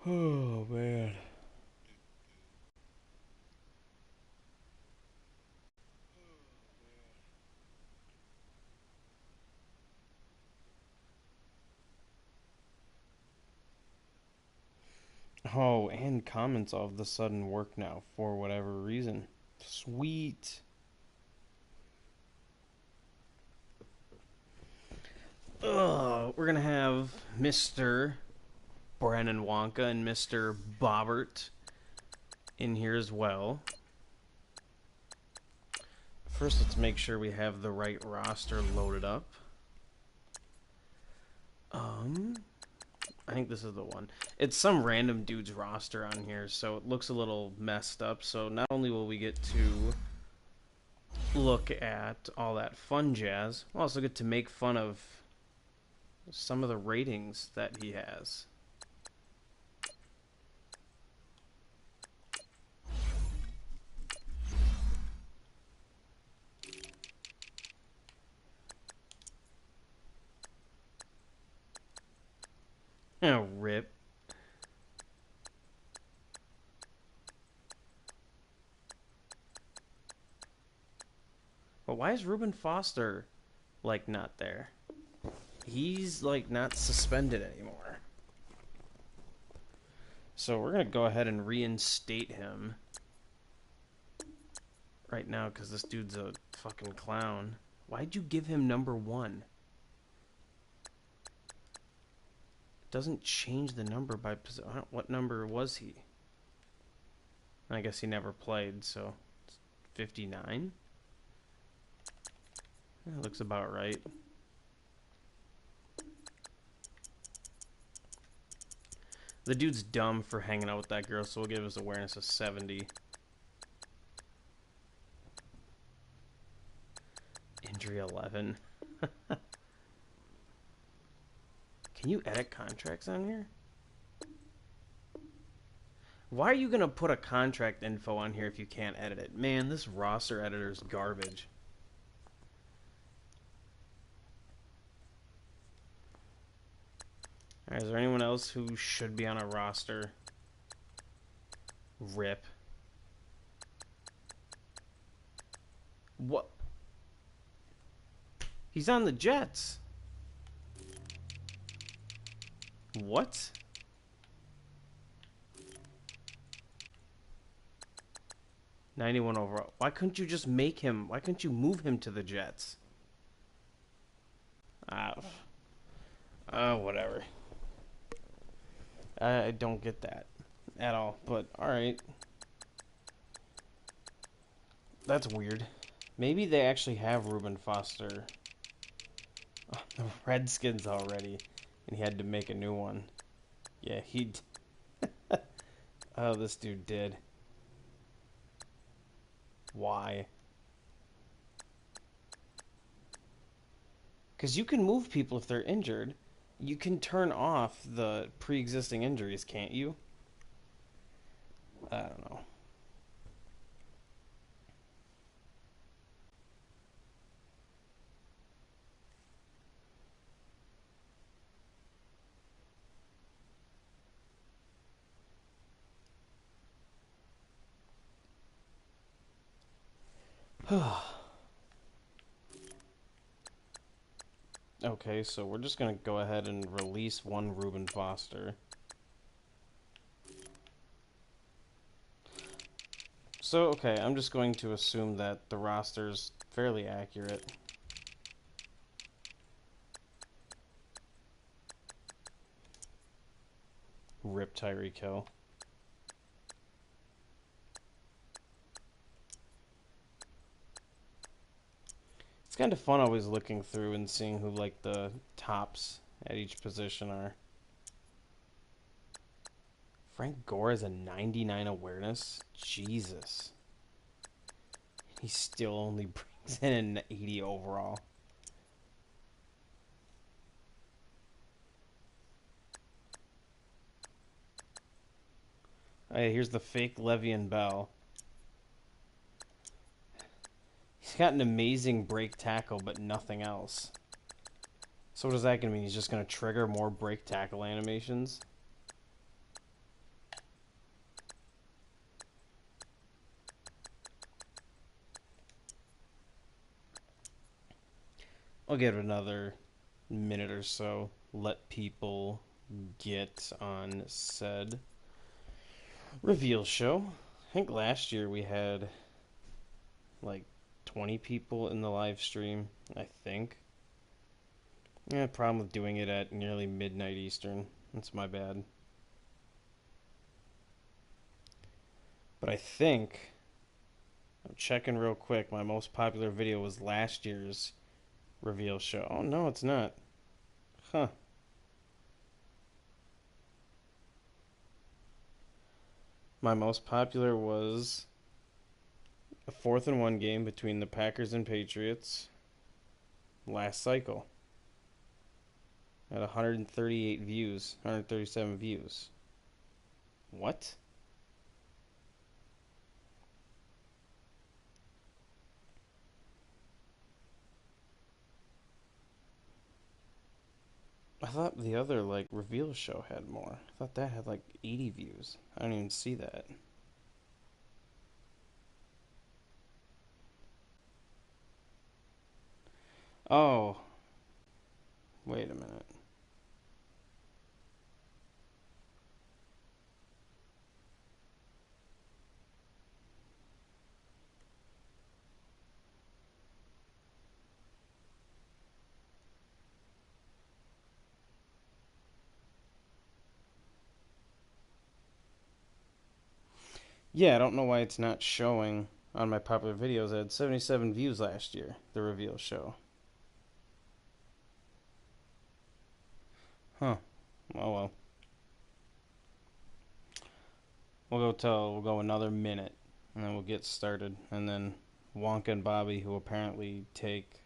Oh, man. Oh, and comments all of the sudden work now for whatever reason. Sweet. We're gonna have Mr. Brandon Wonka and Mr. Bobbert in here as well. First, let's make sure we have the right roster loaded up. I think this is the one. It's some random dude's roster on here, so it looks a little messed up. So not only will we get to look at all that fun jazz, we'll also get to make fun of some of the ratings that he has. Oh, rip. But why is Reuben Foster, like, not there? He's, like, not suspended anymore. So we're going to go ahead and reinstate him right now because this dude's a fucking clown. Why'd you give him number 1? It doesn't change the number by position. What number was he? I guess he never played, so 59? That looks about right. The dude's dumb for hanging out with that girl, so we'll give his awareness a 70. Injury 11. Can you edit contracts on here? Why are you going to put a contract info on here if you can't edit it? Man, this roster editor's garbage. Alright, is there anyone else who should be on a roster? Rip. What? He's on the Jets. What? $91 overall. Why couldn't you just make him? Why couldn't you move him to the Jets? Whatever. I don't get that at all, but alright. That's weird. Maybe they actually have Reuben Foster on the Redskins already, and he had to make a new one. Yeah, he... Oh, this dude did. Why? Because you can move people if they're injured. You can turn off the pre-existing injuries, can't you? I don't know. Okay, so we're just going to go ahead and release one Reuben Foster. So, okay, I'm just going to assume that the roster's fairly accurate. Rip Tyreek Hill. It's kind of fun always looking through and seeing who, like, the tops at each position are. Frank Gore has a 99 awareness? Jesus. He still only brings in an 80 overall. Hey, here's the fake Le'Veon Bell. He's got an amazing break tackle, but nothing else. So what is that going to mean? He's just going to trigger more break tackle animations? I'll give it another minute or so. Let people get on said reveal show. I think last year we had like 20 people in the live stream, I think. Yeah, problem with doing it at nearly midnight Eastern. That's my bad. But I think, I'm checking real quick, my most popular video was last year's reveal show. Oh, no, it's not. Huh. My most popular was a 4th-and-1 game between the Packers and Patriots last cycle. At 138 views, 137 views. What? I thought the other, like, reveal show had more. I thought that had, like, 80 views. I don't even see that. Oh. Wait a minute. Yeah, I don't know why it's not showing on my popular videos. I had 77 views last year, the reveal show. Huh. Oh well. We'll go another minute, and then we'll get started. And then Wonka and Bobby, who apparently take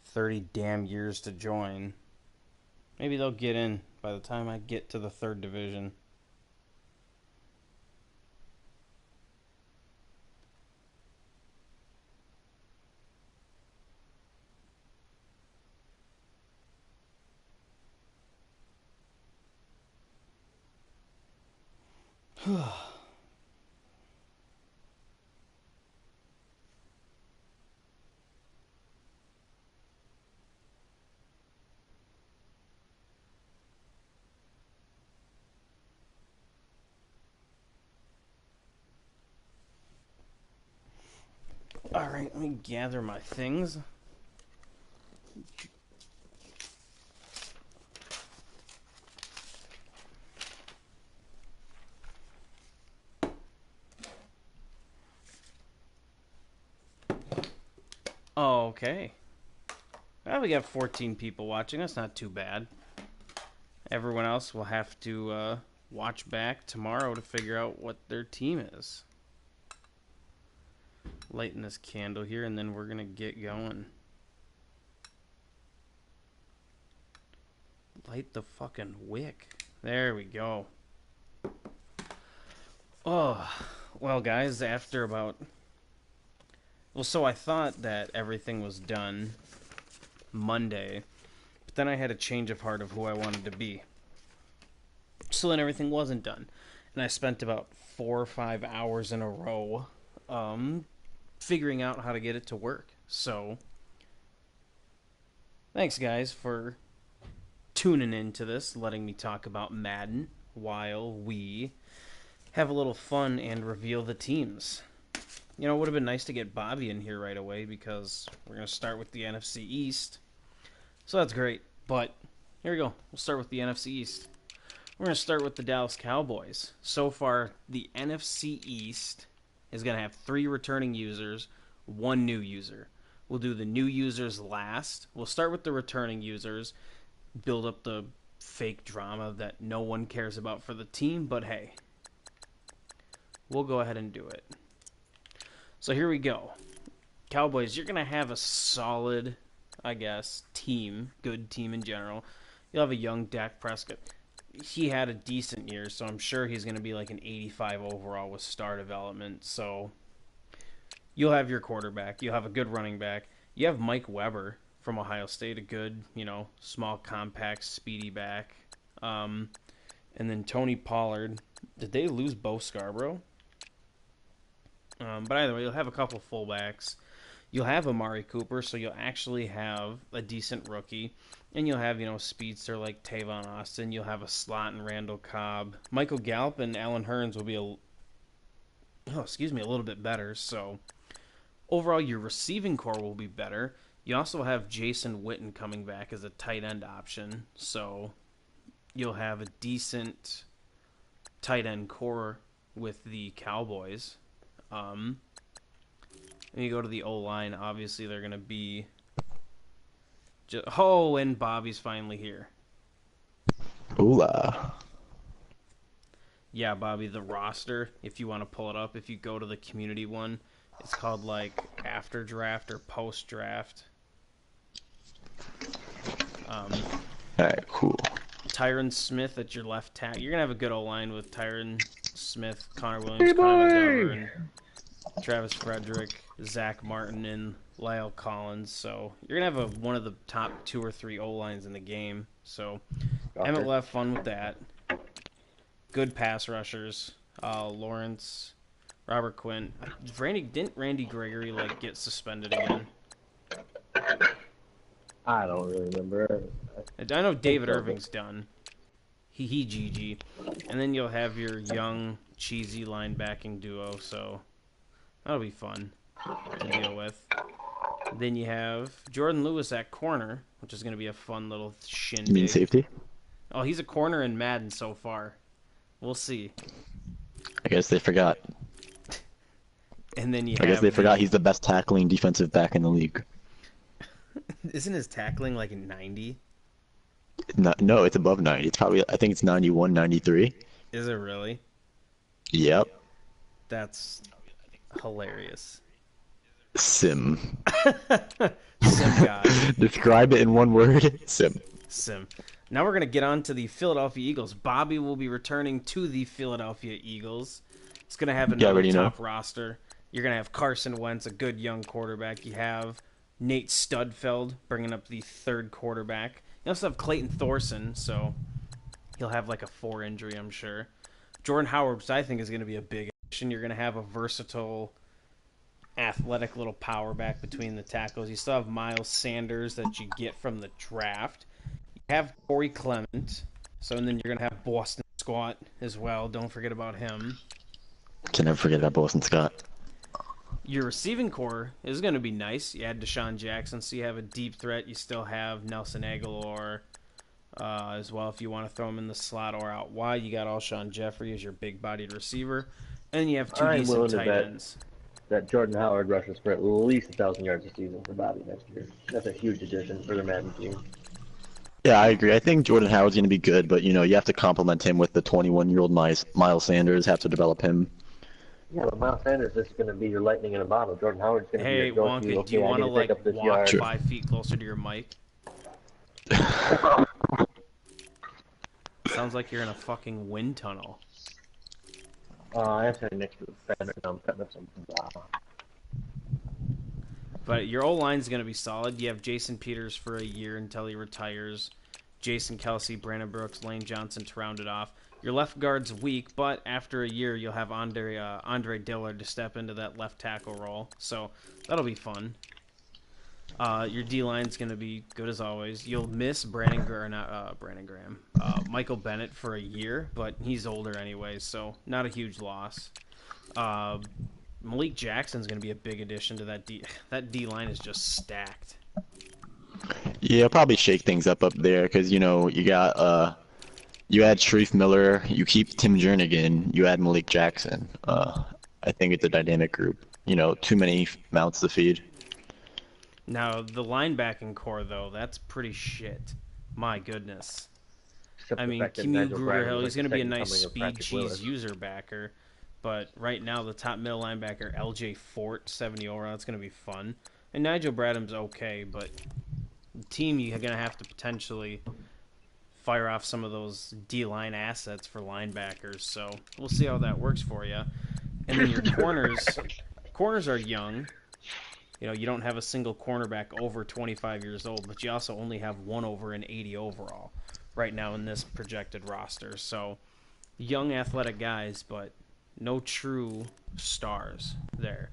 30 damn years to join, maybe they'll get in by the time I get to the 3rd division. Alright, let me gather my things. Okay. Well, we got 14 people watching. That's not too bad. Everyone else will have to watch back tomorrow to figure out what their team is. Lighten this candle here, and then we're going to get going. Light the fucking wick. There we go. Oh, well, guys, after about... Well, so I thought that everything was done Monday, but then I had a change of heart of who I wanted to be. So then everything wasn't done. And I spent about 4 or 5 hours in a row figuring out how to get it to work. So, thanks, guys, for tuning into this, letting me talk about Madden while we have a little fun and reveal the teams. You know, it would have been nice to get Bobby in here right away because we're going to start with the NFC East. So that's great. But here we go. We'll start with the NFC East. We're going to start with the Dallas Cowboys. So far, the NFC East is going to have 3 returning users, 1 new user. We'll do the new users last. We'll start with the returning users, build up the fake drama that no one cares about for the team, but hey, we'll go ahead and do it. So here we go. Cowboys, you're going to have a solid, I guess, team, good team in general. You'll have a young Dak Prescott. He had a decent year, so I'm sure he's going to be like an 85 overall with star development. So you'll have your quarterback. You'll have a good running back. You have Mike Weber from Ohio State, a good, small, compact, speedy back. And then Tony Pollard. Did they lose Bo Scarborough? But either way, you'll have a couple fullbacks. You'll have Amari Cooper, so you'll actually have a decent rookie. And you'll have, speedster like Tavon Austin. You'll have a slot in Randall Cobb. Michael Gallup and Allen Hurns will be a little bit better. So overall, your receiving core will be better. You also have Jason Witten coming back as a tight end option. So you'll have a decent tight end core with the Cowboys. When you go to the O-line, obviously they're going to be... and Bobby's finally here. Hola. Yeah, Bobby, the roster, if you want to pull it up, if you go to the community one, it's called, after draft or post draft. Alright, cool. Tyron Smith at your left tackle. You're going to have a good O-line with Tyron Smith, Connor Williams, Connor McGovern, Travis Frederick, Zach Martin, and Lyle Collins. So you're going to have one of the top 2 or 3 O-lines in the game. So Emmett will have fun with that. Good pass rushers. Lawrence, Robert Quinn. Didn't Randy Gregory get suspended again? I don't really remember. I know David Irving's done. He GG. And then you'll have your young, cheesy linebacking duo, so that'll be fun to deal with. Then you have Jordan Lewis at corner, which is going to be a fun little shindig. You mean safety? Oh, he's a corner in Madden so far. We'll see. I guess they forgot. And then I guess they forgot he's the best tackling defensive back in the league. Isn't his tackling 90? No, it's above 90. It's probably, I think it's 91, 93. Is it really? Yep. That's hilarious. Sim. Sim guy. Describe it in one word. Sim. Now we're going to get on to the Philadelphia Eagles. Bobby will be returning to the Philadelphia Eagles. It's going to have another top roster. You're going to have Carson Wentz, a good young quarterback. You have Nate Studfeld bringing up the third quarterback. You also have Clayton Thorson, so he'll have a 4 injury, I'm sure. Jordan Howard, which I think is going to be a big addition. You're going to have a versatile, athletic little power back between the tackles. You still have Miles Sanders that you get from the draft. You have Corey Clement, and then you're going to have Boston Scott as well. Don't forget about him. Can never forget about Boston Scott. Your receiving core is going to be nice. You add Deshaun Jackson, so you have a deep threat. You still have Nelson Aguilar as well if you want to throw him in the slot or out wide. You got Alshon Jeffrey as your big-bodied receiver. And then you have 2 decent tight ends. That Jordan Howard rushes for at least 1,000 yards a season for Bobby next year. That's a huge addition for the Madden team. Yeah, I agree. I think Jordan Howard's going to be good, but, you have to complement him with the 21-year-old Miles Sanders, have to develop him. Yeah, but Miles Sanders is going to be your lightning in a bottle. Jordan Howard's going to be your go-to. Wonka, do you want to walk 5 feet closer to your mic? Sounds like you're in a fucking wind tunnel. I'm sitting next to the fan right now. I'm cutting up some. But your O-line's going to be solid. You have Jason Peters for a year until he retires. Jason Kelsey, Brandon Brooks, Lane Johnson to round it off. Your left guard's weak, but after a year, you'll have Andre Dillard to step into that left tackle role. So that'll be fun. Your D-line's going to be good as always. You'll miss Michael Bennett for a year, but he's older anyway, so not a huge loss. Malik Jackson's going to be a big addition to that D. That D-line is just stacked. Yeah, probably shake things up there because, you got... You add Sharif Miller, you keep Tim Jernigan, you add Malik Jackson. I think it's a dynamic group. Too many mouths to feed. Now, the linebacking core, though, that's pretty shit. My goodness. Kemu Gruder-Hill, he's going to be a nice speed cheese user backer. But right now, the top middle linebacker, LJ Fort, 70 overall, that's going to be fun. And Nigel Bradham's okay, but the team, you're going to have to potentially fire off some of those D-line assets for linebackers. So we'll see how that works for you. And then your corners are young. You don't have a single cornerback over 25 years old, but you also only have one over an 80 overall right now in this projected roster. So young athletic guys, but no true stars there.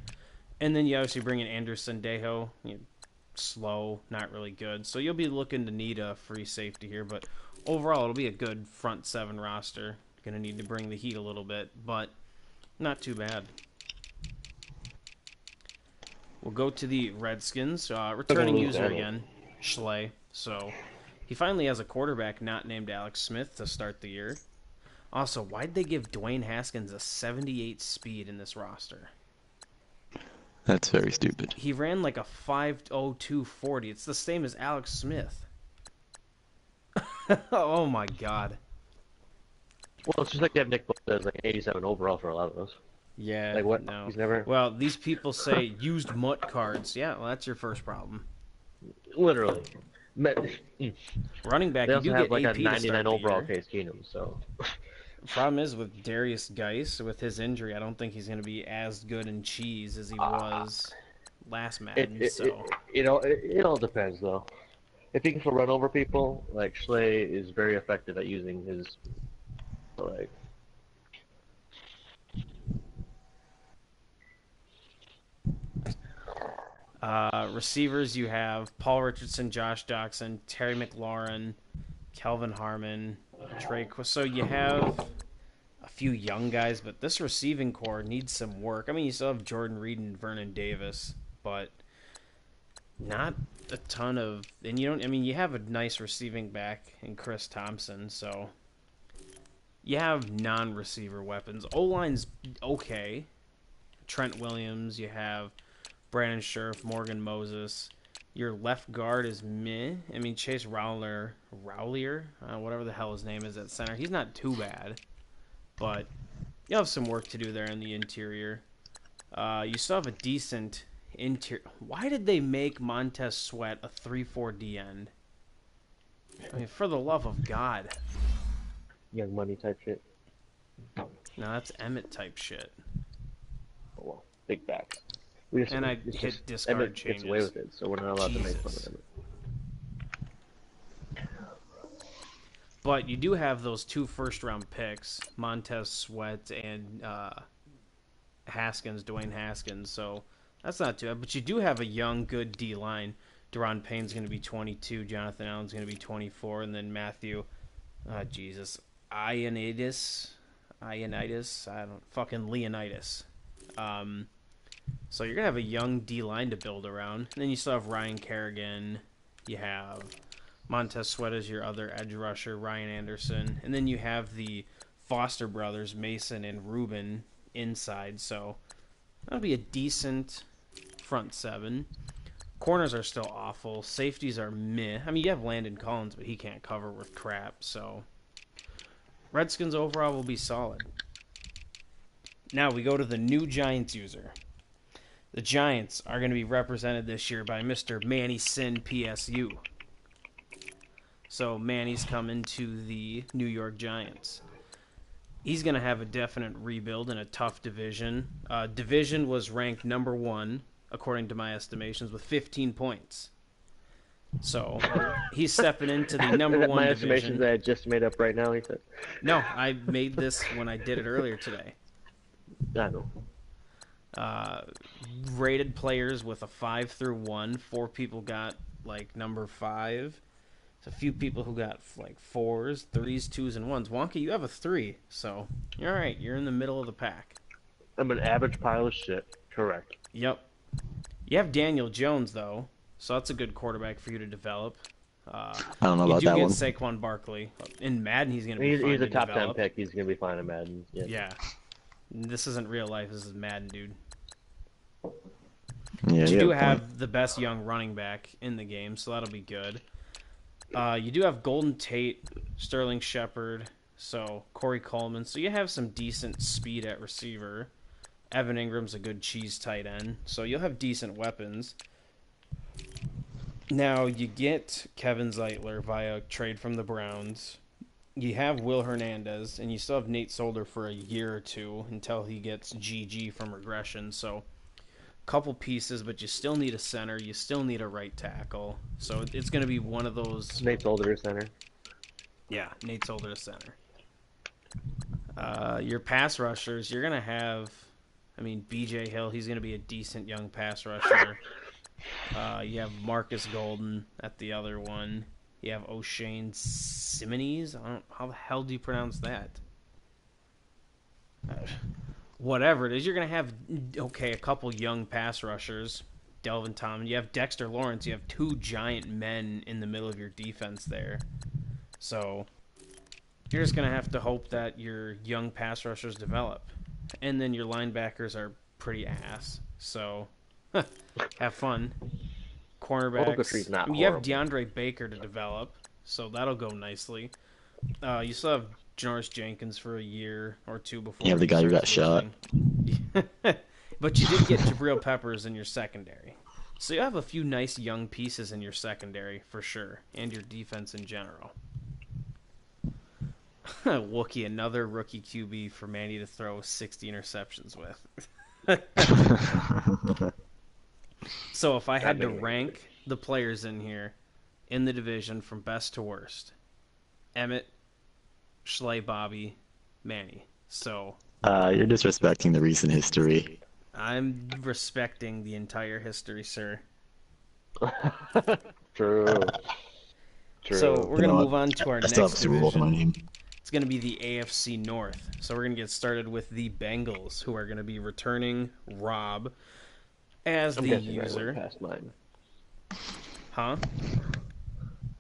And then you obviously bring in Anderson Dejo, slow, not really good. So you'll be looking to need a free safety here, but overall it'll be a good front seven roster. Going to need to bring the heat a little bit, but not too bad. We'll go to the Redskins. Returning user again, Schley. So he finally has a quarterback not named Alex Smith to start the year. Also, why'd they give Dwayne Haskins a 78 speed in this roster? That's very stupid. He ran like a 5.0240. It's the same as Alex Smith. Oh my god. Well, it's just like they have Nick Bosa as like 87 overall for a lot of those. Yeah, like what? No. He's never. Well, these people say used MUT cards. Yeah, well, that's your first problem. Literally. Running back, they you also do have get like AP a 99 overall year. Case Keenum, so. Problem is with Darius Geis, with his injury, I don't think he's going to be as good in cheese as he was last Madden. It all depends though. If he can run over people, like Schley is very effective at using his like. Receivers, you have Paul Richardson, Josh Doxson, Terry McLaurin, Kelvin Harmon, Trey. So you have a few young guys, but this receiving core needs some work. I mean, you still have Jordan Reed and Vernon Davis, but not a ton of. And you have a nice receiving back in Chris Thompson, so you have non-receiver weapons. O-line's okay. Trent Williams, you have Brandon Scherf, Morgan Moses. Your left guard is meh. I mean, Chase Rowlier, whatever the hell his name is at center. He's not too bad, but you have some work to do there in the interior. You still have a decent interior. Why did they make Montez Sweat a 3-4 D end? I mean, for the love of God. Young money type shit. No, that's Emmett type shit. Oh, well, big backs. I hit discard Emmett changes. gets away with it, so we're not allowed to make fun of Emmett. But you do have those 2 first-round picks, Montez Sweat and Dwayne Haskins, so that's not too bad. But you do have a young, good D-line. Deron Payne's going to be 22, Jonathan Allen's going to be 24, and then Matthew, Leonidas, so you're going to have a young D-line to build around. And then you still have Ryan Kerrigan. You have Montez Sweat as your other edge rusher, Ryan Anderson. And then you have the Foster brothers, Mason and Ruben, inside. So that'll be a decent front seven. Corners are still awful. Safeties are meh. I mean, you have Landon Collins, but he can't cover with crap. So Redskins overall will be solid. Now we go to the new Giants user. The Giants are going to be represented this year by Mr. Manny Sin PSU. So Manny's coming to the New York Giants. He's going to have a definite rebuild in a tough division. Division was ranked number 1, according to my estimations, with 15 points. So he's stepping into the number 1 my division. estimations that I just made up right now, he said. No, I made this when I did it earlier today. I know. Rated players with a 5 through 1. 4 people got like number 5. There's a few people who got like 4s, 3s, 2s, and 1s. Wonka, you have a 3, so you're all right. You're in the middle of the pack. I'm an average pile of shit. Correct. Yep. You have Daniel Jones though, so that's a good quarterback for you to develop. I don't know about that one. You do get Saquon Barkley in Madden. He's going to be fine. He's a top develop. 10 pick. He's going to be fine in Madden. Yeah. This isn't real life. This is Madden, dude. Yeah, You do have the best young running back in the game, so that'll be good. You do have Golden Tate, Sterling Shepard, so Corey Coleman. So you have some decent speed at receiver. Evan Ingram's a good cheese tight end, so you'll have decent weapons. Now you get Kevin Zeitler via trade from the Browns. You have Will Hernandez, and you still have Nate Solder for a year or two until he gets GG from regression. So couple pieces, but you still need a center. You still need a right tackle. So it's going to be one of those. Nate Solder center. Yeah, Nate Solder center. Your pass rushers, you're going to have, I mean, B.J. Hill, he's going to be a decent young pass rusher. You have Marcus Golden at the other one. You have O'Shane Simonese. How the hell do you pronounce that? Whatever it is, you're going to have, a couple young pass rushers. Delvin Tom. You have Dexter Lawrence. You have two giant men in the middle of your defense there. So you're just going to have to hope that your young pass rushers develop. And then your linebackers are pretty ass. So have fun. Cornerbacks. Not you have DeAndre Baker to develop, so that'll go nicely. You still have Janoris Jenkins for a year or two before. Yeah, the guy who got shot. But you did get Jabril Peppers in your secondary. So you have a few nice young pieces in your secondary for sure, and your defense in general. Wookie, another rookie QB for Manny to throw 60 interceptions with. So if I had to rank the players in here in the division from best to worst, Emmett, Schley, Bobby, Manny. So you're disrespecting the recent history. I'm respecting the entire history, sir. True. So we're going to move on to our I still have next Super Bowl in my division. name. It's going to be the AFC North. So we're going to get started with the Bengals, who are going to be returning Rob as the user. Past mine. Huh?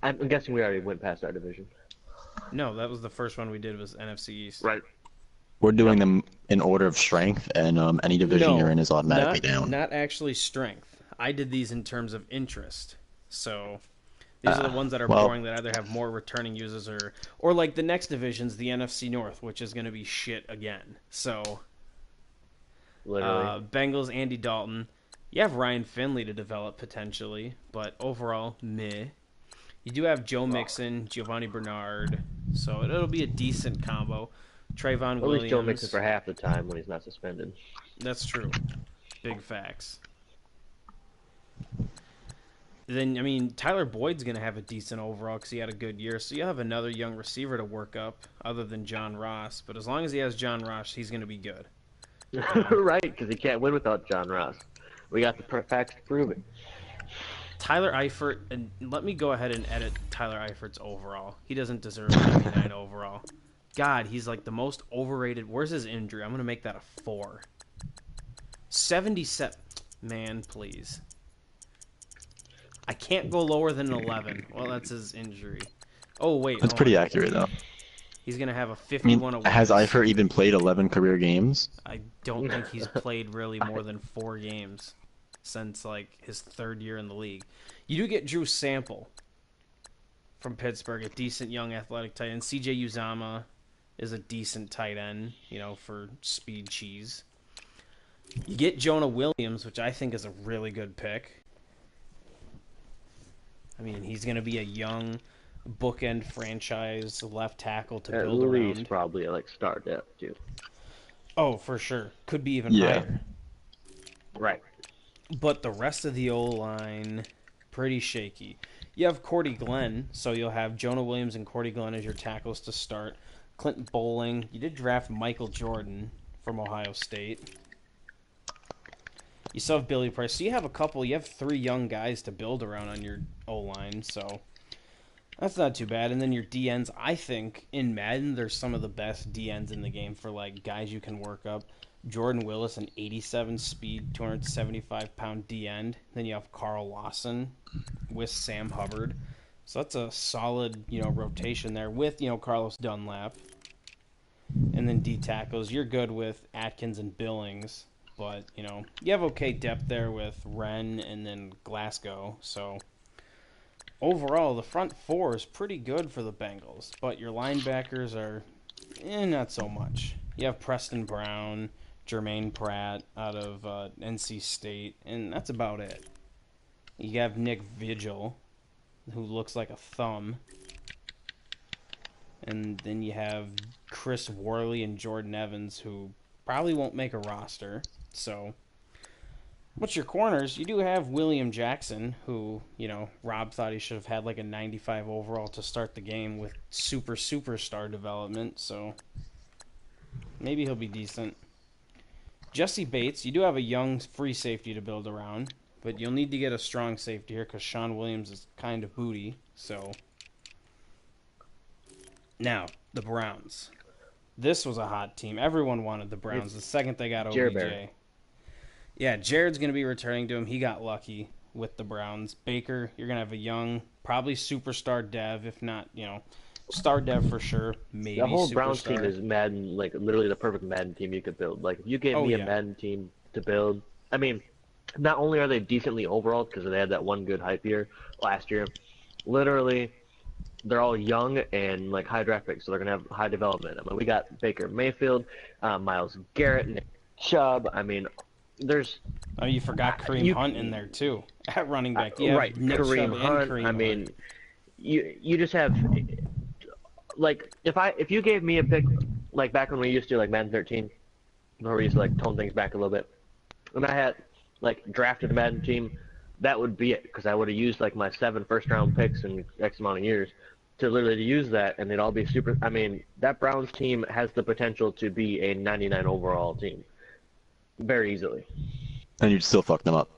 I'm guessing we already went past our division. No, that was the first one we did was NFC East. Right. We're doing them in order of strength, and any division you're in is automatically down. Not actually strength. I did these in terms of interest. So these are the ones that are boring that either have more returning users or like the next division's the NFC North, which is going to be shit again. So Literally. Bengals, Andy Dalton. You have Ryan Finley to develop potentially, but overall, meh. You do have Joe Mixon, Giovanni Bernard, so it'll be a decent combo. Trayvon Williams. At least Joe Mixon for half the time when he's not suspended. That's true. Big facts. Then, I mean, Tyler Boyd's going to have a decent overall because he had a good year. So you have another young receiver to work up other than John Ross. But as long as he has John Ross, he's going to be good. Right, because he can't win without John Ross. We got the facts to prove it. Tyler Eifert, and let me go ahead and edit Tyler Eifert's overall. He doesn't deserve 99 overall. God, he's like the most overrated. Where's his injury? I'm going to make that a 4. 77. Man, please. I can't go lower than an 11. Well, that's his injury. Oh, wait. That's pretty accurate, though. He's going to have a 51 awareness. Has Eifert even played 11 career games? I don't think he's played really more than 4 games since, like, his 3rd year in the league. You do get Drew Sample from Pittsburgh, a decent young athletic tight end. C.J. Uzama is a decent tight end, for speed cheese. You get Jonah Williams, which I think is a really good pick. I mean, he's going to be a young bookend franchise left tackle to build around. At least probably like star depth, too. Oh, for sure. Could be even higher. Right. But the rest of the O-line, pretty shaky. You have Cordy Glenn, so you'll have Jonah Williams and Cordy Glenn as your tackles to start. Clinton Bowling. You did draft Michael Jordan from Ohio State. You still have Billy Price. So you have 3 young guys to build around on your O-line, so that's not too bad. And then your DNs, I think, in Madden, there's some of the best DNs in the game for, like, guys you can work up. Jordan Willis, an 87 speed, 275-pound D-end. Then you have Carl Lawson with Sam Hubbard. So that's a solid, rotation there with, Carlos Dunlap. And then D-tackles, you're good with Atkins and Billings. But, you have okay depth there with Wren and then Glasgow. So, overall, the front 4 is pretty good for the Bengals. But your linebackers are, not so much. You have Preston Brown, Jermaine Pratt out of NC State, and that's about it. You have Nick Vigil, who looks like a thumb. And then you have Chris Worley and Jordan Evans, who probably won't make a roster. So, What's your corners? You do have William Jackson, who, Rob thought he should have had like a 95 overall to start the game with superstar development, so maybe he'll be decent. Jesse Bates, you do have a young free safety to build around, but you'll need to get a strong safety here because Sean Williams is kind of booty, so. Now, the Browns. This was a hot team. Everyone wanted the Browns the second they got OBJ. Yeah, Jared's going to be returning to him. He got lucky with the Browns. Baker, you're going to have a young, probably superstar dev, if not, star dev for sure. Maybe the whole superstar. Browns team is Madden, like literally the perfect Madden team you could build. Like if you gave me a Madden team to build, I mean, not only are they decently overall because they had that one good hype year last year, literally they're all young and like high draft picks, so they're gonna have high development. I mean, we got Baker Mayfield, Myles Garrett, Nick Chubb. I mean, there's. Oh, you forgot Kareem Hunt in there too at running back. Yeah, right, Nick Kareem Chubb Hunt. And Kareem I mean, Hunt. you just have like if you gave me a pick like back when we used to like Madden 13, where we used to like tone things back a little bit, and I had like drafted a Madden team, that would be it because I would have used like my 7 first-round picks in X amount of years to literally use that, and they'd all be super. I mean, that Browns team has the potential to be a 99 overall team, very easily. And you'd still fuck them up.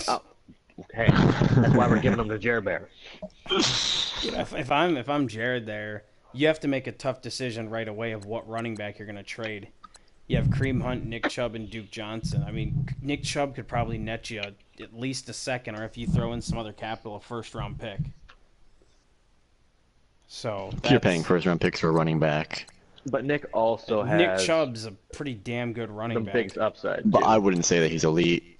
Oh, hey, that's why we're giving them to Jared Bear. If I'm Jared there, you have to make a tough decision right away of what running back you're going to trade. You have Kareem Hunt, Nick Chubb, and Duke Johnson. I mean, Nick Chubb could probably net you at least a second, or if you throw in some other capital, a first-round pick. So you're paying first-round picks for a running back. But Nick also has Nick Chubb's a pretty damn good running back. Big upside. But too. I wouldn't say that he's elite.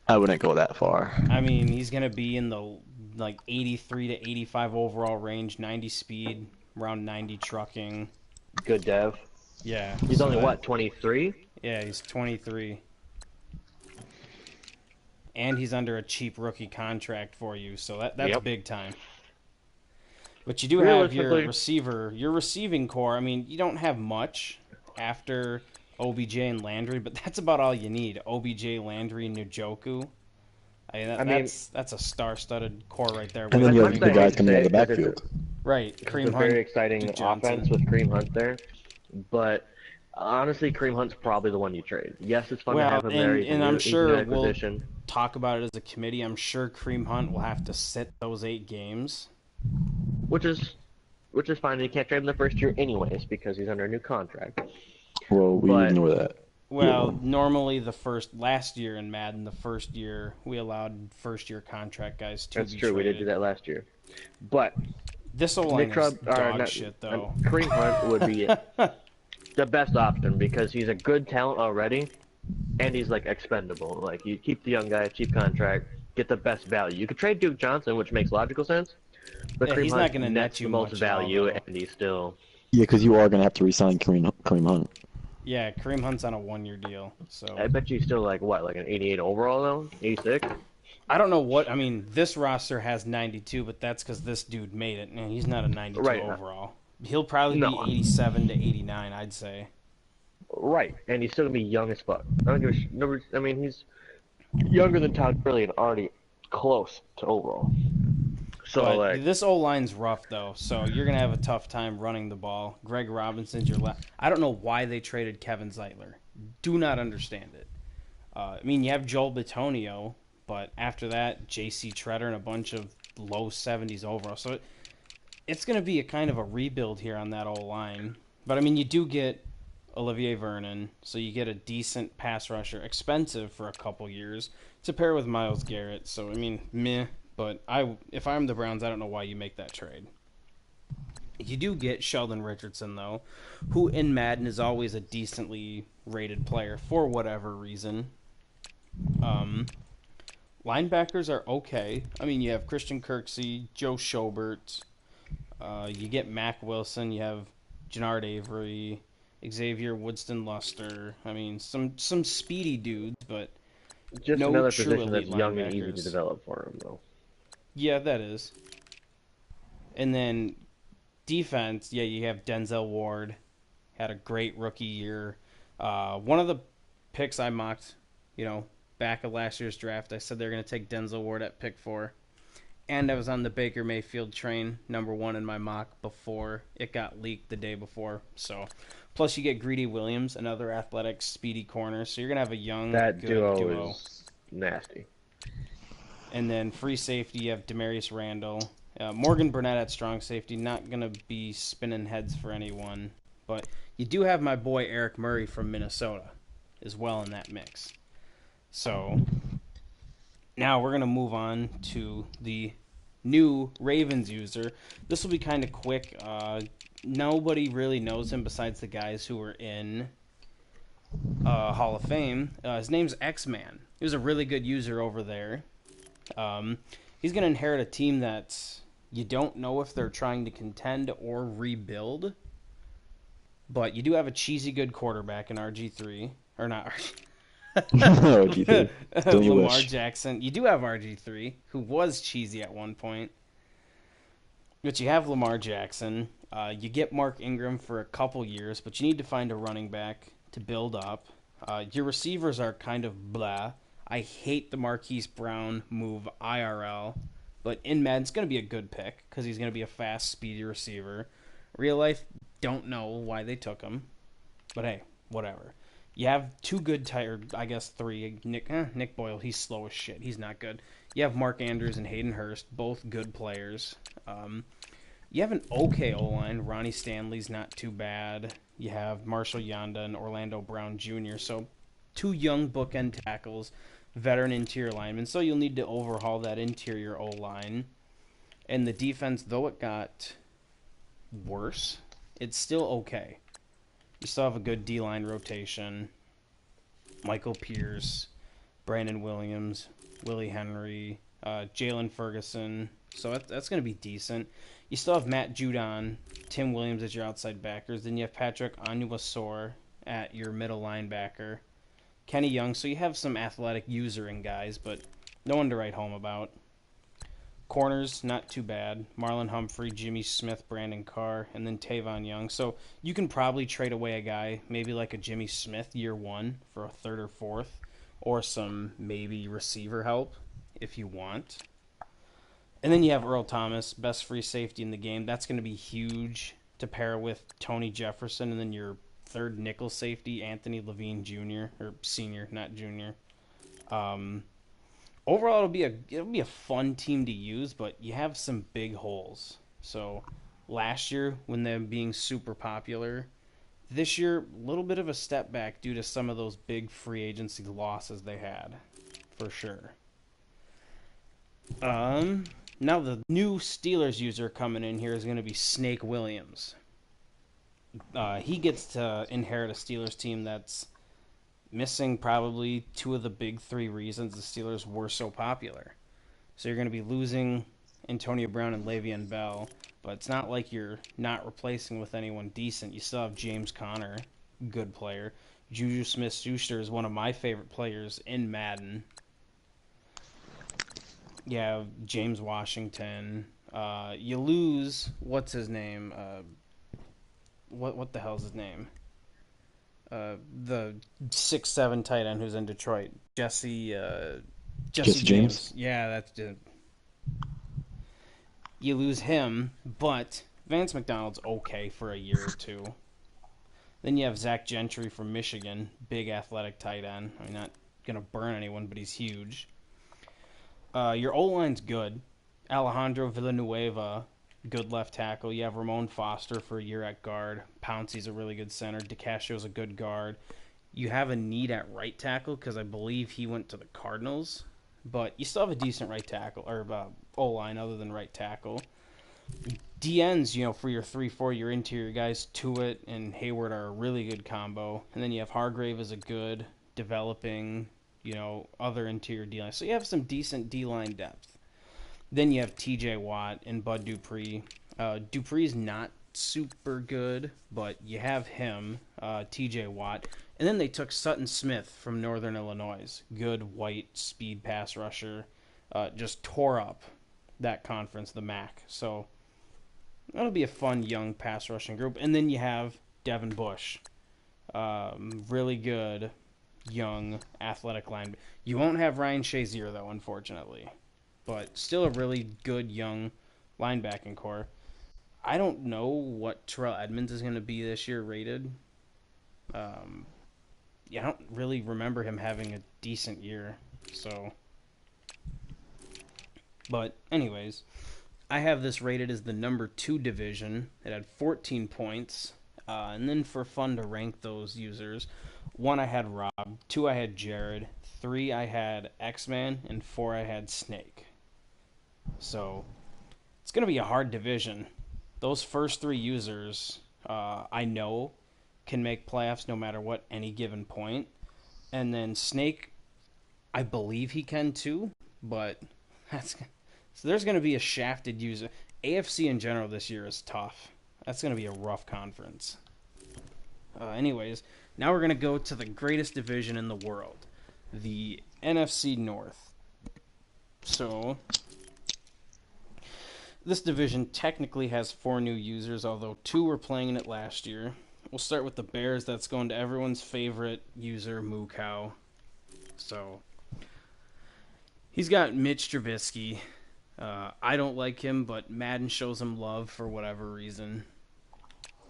I wouldn't go that far. I mean, he's going to be in the like 83 to 85 overall range, 90 speed, around 90 trucking. Good dev. Yeah. He's only, what, 23? Yeah, he's 23. And he's under a cheap rookie contract for you, so that's big time. But you do have your receiving core. I mean, you don't have much after OBJ and Landry, but that's about all you need. OBJ, Landry, and Njoku. I mean, that's a star-studded core right there. And then you have the guys coming out of the backfield. Right, Kareem Hunt. Very exciting offense with Kareem Hunt there. But honestly, Kareem Hunt's probably the one you trade. Yes, it's fun to have him there. And I'm sure we'll talk about it as a committee. I'm sure Kareem Hunt will have to sit those 8 games. Which is fine. You can't trade him the first year anyways because he's under a new contract. Well, we ignore that. Well, normally last year in Madden, the first year, we allowed first-year contract guys to be traded. That's true. We did do that last year. But this O-line is dog shit, though. Kareem Hunt would be the best option because he's a good talent already, and he's, like, expendable. Like, you keep the young guy, cheap contract, get the best value. You could trade Duke Johnson, which makes logical sense. But he's not going to net you the most value, and he's still. Yeah, because you are going to have to re-sign Kareem Hunt. Yeah, Kareem Hunt's on a 1-year deal. So I bet you still like an 88 overall though, 86. I don't know what. I mean, this roster has 92, but that's because this dude made it, and he's not a 92 overall. He'll probably be 87 to 89, I'd say. Right, and he's still gonna be young as fuck. I don't give a I mean, he's younger than Todd Gurley and already close to overall. So but this O-line's rough, though, so you're going to have a tough time running the ball. Greg Robinson's your left. I don't know why they traded Kevin Zeitler. Do not understand it. I mean, you have Joel Bitonio, but after that, J.C. Treader and a bunch of low 70s overall. So it's going to be a kind of a rebuild here on that O-line. But, I mean, you do get Olivier Vernon, so you get a decent pass rusher, expensive for a couple years, to pair with Myles Garrett. So, I mean, meh. But if I'm the Browns, I don't know why you make that trade. You do get Sheldon Richardson, though, who in Madden is always a decently rated player for whatever reason. Linebackers are okay. I mean, you have Christian Kirksey, Joe Schobert. You get Mac Wilson. You have Jannard Avery, Xavier Woodston-Luster. I mean, some speedy dudes, but just no another true position that's elite young and easy linebackers. to develop for him, though. Yeah, that is. And then defense, yeah, you have Denzel Ward. Had a great rookie year. One of the picks I mocked, back of last year's draft, I said they're going to take Denzel Ward at pick 4. And I was on the Baker Mayfield train, number 1 in my mock before it got leaked the day before. So, plus you get Greedy Williams, another athletic, speedy corner. So you're going to have a young, That good duo is nasty. And then free safety, you have Demarius Randall. Morgan Burnett at strong safety, not going to be spinning heads for anyone. But you do have my boy Eric Murray from Minnesota as well in that mix. So now we're going to move on to the new Ravens user. This will be kind of quick. Nobody really knows him besides the guys who were in Hall of Fame. His name's X-Man. He was a really good user over there. He's going to inherit a team that you don't know if they're trying to contend or rebuild. But you do have a cheesy good quarterback in RG3. Or not RG3. Lamar Jackson. You do have RG3, who was cheesy at one point. But you have Lamar Jackson. You get Mark Ingram for a couple years, but you need to find a running back to build up. Your receivers are kind of blah. I hate the Marquise Brown move IRL, but in Madden, it's going to be a good pick because he's going to be a fast, speedy receiver. Real life, don't know why they took him, but hey, whatever. You have two good I guess three. Nick Boyle, he's slow as shit. He's not good. You have Mark Andrews and Hayden Hurst, both good players. You have an okay O-line. Ronnie Stanley's not too bad. You have Marshall Yanda and Orlando Brown Jr., so two young bookend tackles, veteran interior linemen, so you'll need to overhaul that interior O-line. And the defense, though it got worse, it's still okay. You still have a good D-line rotation. Michael Pierce, Brandon Williams, Willie Henry, Jalen Ferguson. So that's going to be decent. You still have Matt Judon, Tim Williams as your outside backers. Then you have Patrick Onwuasor at your middle linebacker. Kenny Young. So you have some athletic usering guys, but no one to write home about. Corners, not too bad. Marlon Humphrey, Jimmy Smith, Brandon Carr, and then Tavon Young. So you can probably trade away a guy, maybe like a Jimmy Smith year one for a third or fourth, or some maybe receiver help if you want. And then you have Earl Thomas, best free safety in the game. That's going to be huge to pair with Tony Jefferson, and then your third nickel safety, Anthony Levine Jr., or Senior, not Junior. Overall, it'll be a fun team to use, but you have some big holes. So last year, when them being super popular, this year, a little bit of a step back due to some of those big free agency losses they had, for sure. Now the new Steelers user coming in here is going to be Snake Williams. He gets to inherit a Steelers team that's missing probably two of the big three reasons the Steelers were so popular. So you're going to be losing Antonio Brown and Le'Veon Bell, but it's not like you're not replacing with anyone decent. You still have James Conner, good player. Juju Smith-Schuster is one of my favorite players in Madden. Yeah, James Washington. You lose, what's his name? What the hell's his name? The 6'7" tight end who's in Detroit, Jesse James. Yeah, that's it. You lose him, but Vance McDonald's okay for a year or two. Then you have Zach Gentry from Michigan, big athletic tight end. I mean, not gonna burn anyone, but he's huge. Your O-line's good. Alejandro Villanueva, good left tackle. You have Ramon Foster for a year at guard. Pouncey's a really good center. DeCastro's a good guard. You have a need at right tackle because I believe he went to the Cardinals. But you still have a decent right tackle, or O-line other than right tackle. DNs, for your 3-4, your interior guys, Tuitt and Hayward are a really good combo. And then you have Hargrave as a good, developing, other interior D-line. So you have some decent D-line depth. Then you have TJ Watt and Bud Dupree. Dupree's not super good, but you have him, TJ Watt. And then they took Sutton Smith from Northern Illinois. Good white speed pass rusher. Just tore up that conference, the MAC. So that'll be a fun young pass rushing group. And then you have Devin Bush. Really good young, athletic line. You won't have Ryan Shazier, though, unfortunately. But still a really good young linebacking core. I don't know what Terrell Edmonds is going to be this year rated. Yeah, I don't really remember him having a decent year. So, but anyways, I have this rated as the number 2 division. It had 14 points. And then for fun to rank those users, 1 I had Rob, 2 I had Jared, 3 I had X-Man, and 4 I had Snake. So it's going to be a hard division. Those first 3 users, I know, can make playoffs no matter what any given point. And then Snake, I believe he can too, but that's so there's going to be a shafted user. AFC in general this year is tough. That's going to be a rough conference. Anyways, now we're going to go to the greatest division in the world, the NFC North. So this division technically has 4 new users, although 2 were playing in it last year. We'll start with the Bears. That's going to everyone's favorite user, Moo Cow. So he's got Mitch Trubisky. I don't like him, but Madden shows him love for whatever reason.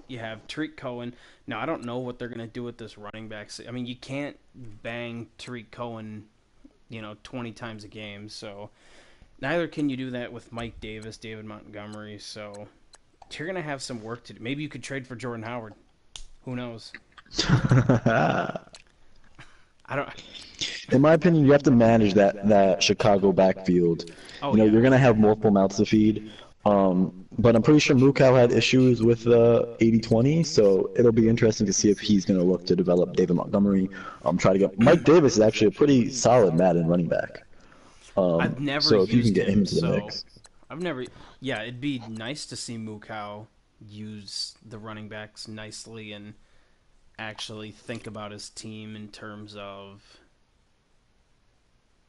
You have Tariq Cohen. Now, I don't know what they're going to do with this running back. I mean, you can't bang Tariq Cohen, 20 times a game. So neither can you do that with Mike Davis, David Montgomery. So you're going to have some work to do. Maybe you could trade for Jordan Howard. Who knows? I don't. In my opinion, you have to manage that Chicago backfield. Oh, yeah. You're gonna have multiple mouths to feed. But I'm pretty sure Mukau had issues with 80-20, so it'll be interesting to see if he's gonna look to develop David Montgomery. Try to get Mike Davis is actually a pretty solid Madden running back. I've never so if you can used get him into the so mix. I've never. Yeah, it'd be nice to see Mukau use the running backs nicely and actually think about his team in terms of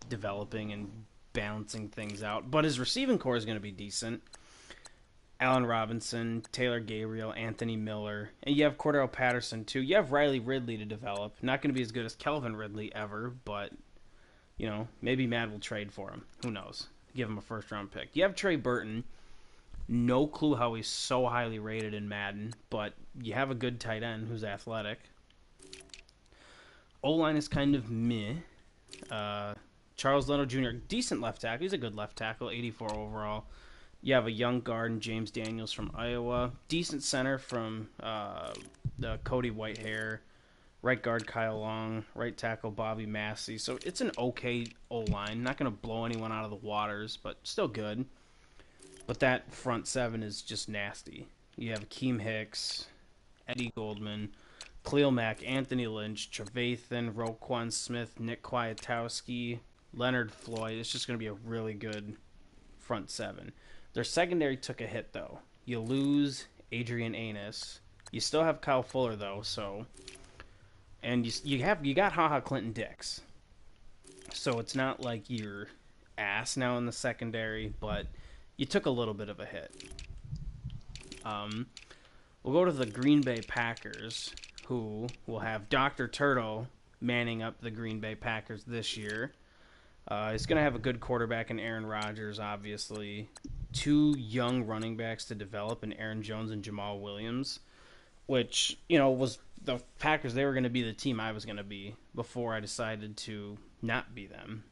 developing and balancing things out. But his receiving core is going to be decent. Allen Robinson, Taylor Gabriel, Anthony Miller, and you have Cordell Patterson too. You have Riley Ridley to develop. Not going to be as good as Kelvin Ridley ever, but maybe Matt will trade for him. Who knows? Give him a first-round pick. You have Trey Burton. No clue how he's so highly rated in Madden, but you have a good tight end who's athletic. O-line is kind of meh. Charles Leno Jr., decent left tackle. He's a good left tackle, 84 overall. You have a young guard in James Daniels from Iowa. Decent center from the Cody Whitehair. Right guard Kyle Long. Right tackle Bobby Massey. So it's an okay O-line. Not going to blow anyone out of the waters, but still good. But that front 7 is just nasty. You have Akeem Hicks, Eddie Goldman, Khalil Mack, Anthony Lynch, Trevathan, Roquan Smith, Nick Kwiatkowski, Leonard Floyd. It's just going to be a really good front 7. Their secondary took a hit, though. You lose Adrian Anus. You still have Kyle Fuller, though, so... And you got HaHa Clinton Dix. So it's not like you're ass now in the secondary, but... You took a little bit of a hit. We'll go to the Green Bay Packers, who will have Dr. Turtle manning up the Green Bay Packers this year. He's going to have a good quarterback in Aaron Rodgers, obviously. 2 young running backs to develop in Aaron Jones and Jamal Williams, which, was the Packers. They were going to be the team I was going to be before I decided to not be them.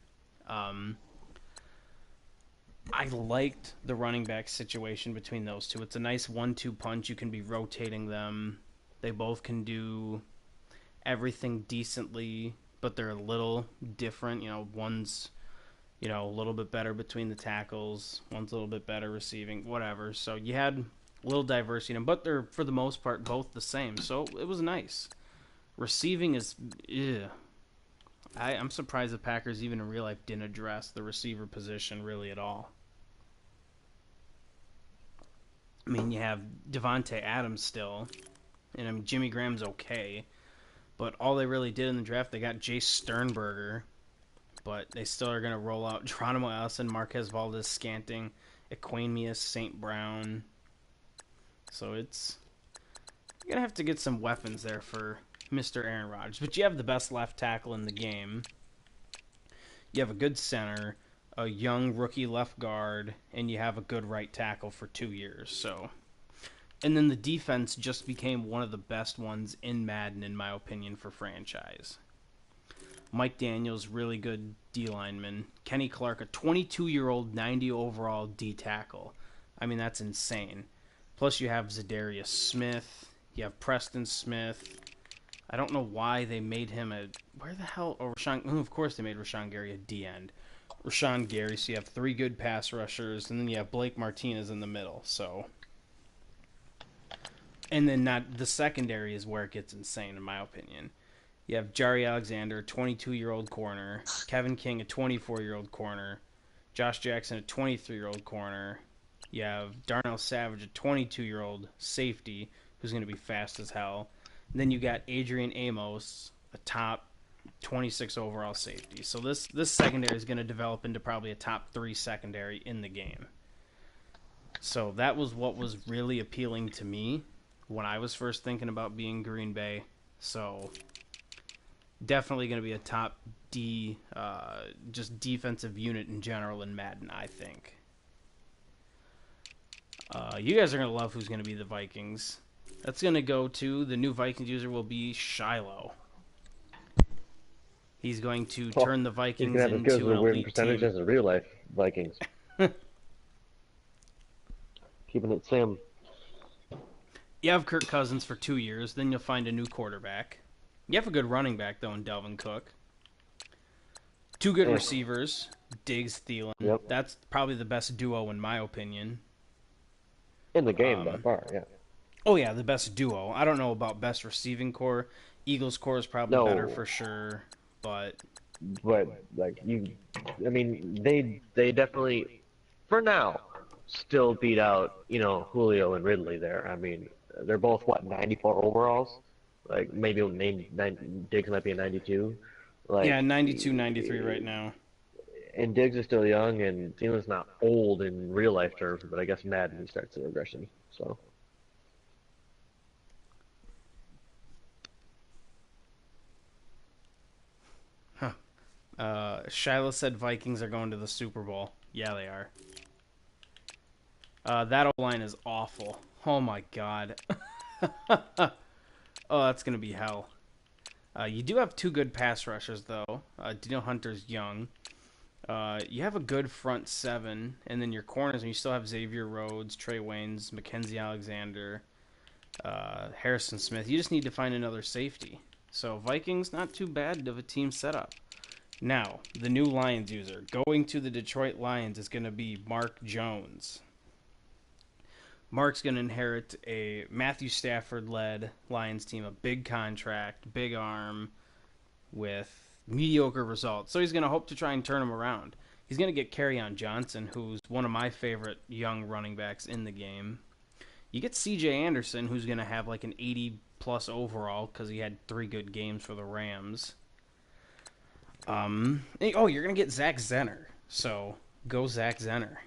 I liked the running back situation between those 2. It's a nice 1-2 punch. You can be rotating them. They both can do everything decently, but they're a little different. One's, a little bit better between the tackles. One's a little bit better receiving, whatever. So you had a little diversity in them, but they're, for the most part, both the same. So it was nice. Receiving is, I'm surprised the Packers even in real life didn't address the receiver position really at all. I mean, you have Devontae Adams still, and Jimmy Graham's okay, but all they really did in the draft, they got Jace Sternberger, but they still are going to roll out Geronimo Allison, Marquez Valdez-Scantling, Equanimeous St. Brown. So it's... You're going to have to get some weapons there for Mr. Aaron Rodgers. But you have the best left tackle in the game. You have a good center, a young rookie left guard, and you have a good right tackle for 2 years. So, and then the defense just became one of the best ones in Madden, in my opinion, for franchise. Mike Daniels, really good D lineman. Kenny Clark, a 22-year-old, 90 overall D tackle. I mean, that's insane. Plus, you have Zadarius Smith. You have Preston Smith. I don't know why they made him a... Where the hell... Oh, of course they made Rashawn Gary a D-end. Rashawn Gary, so you have 3 good pass rushers, and then you have Blake Martinez in the middle, so... And then the secondary is where it gets insane, in my opinion. You have Jari Alexander, a 22-year-old corner. Kevin King, a 24-year-old corner. Josh Jackson, a 23-year-old corner. You have Darnell Savage, a 22-year-old safety, who's going to be fast as hell. And then you got Adrian Amos, a top 26 overall safety. So this secondary is going to develop into probably a top 3 secondary in the game. So that was what was really appealing to me when I was first thinking about being Green Bay. So definitely going to be a top D, just defensive unit in general in Madden, I think. You guys are going to love who's going to be the Vikings. That's going to go to, the new Vikings user will be Shiloh. He's going to turn the Vikings into an weird elite percentage team. as a real life Vikings. Keeping it Sam. You have Kirk Cousins for 2 years, then you'll find a new quarterback. You have a good running back, though, in Dalvin Cook. 2 good receivers, Diggs, Thielen. Yep. That's probably the best duo, in my opinion. In the game, by far, yeah. Oh, yeah, the best duo. I don't know about best receiving core. Eagles core is probably better for sure, but... But, like, I mean, they definitely, for now, still beat out, Julio and Ridley there. I mean, they're both, 94 overalls? Like, maybe Diggs might be a 92. Like, yeah, 92, 93 right now. And Diggs is still young, and Thielen's not old in real life terms, but I guess Madden he starts the regression. So. Shiloh said Vikings are going to the Super Bowl. Yeah, they are. That O-line is awful. Oh my god. Oh, that's gonna be hell. You do have 2 good pass rushers, though. Daniel Hunter's young. You have a good front 7, and then your corners, and you still have Xavier Rhodes, Trey Waynes, Mackenzie Alexander, Harrison Smith. You just need to find another safety. So Vikings, not too bad of a team setup. Now, the new Lions user. Going to the Detroit Lions is going to be Mark Jones. Mark's going to inherit a Matthew Stafford-led Lions team, a big contract, big arm, with mediocre results. So he's going to hope to try and turn them around. He's going to get Kerryon Johnson, who's one of my favorite young running backs in the game. You get C.J. Anderson, who's going to have like an 80-plus overall because he had 3 good games for the Rams. You're going to get Zach Zenner. So go Zach Zenner.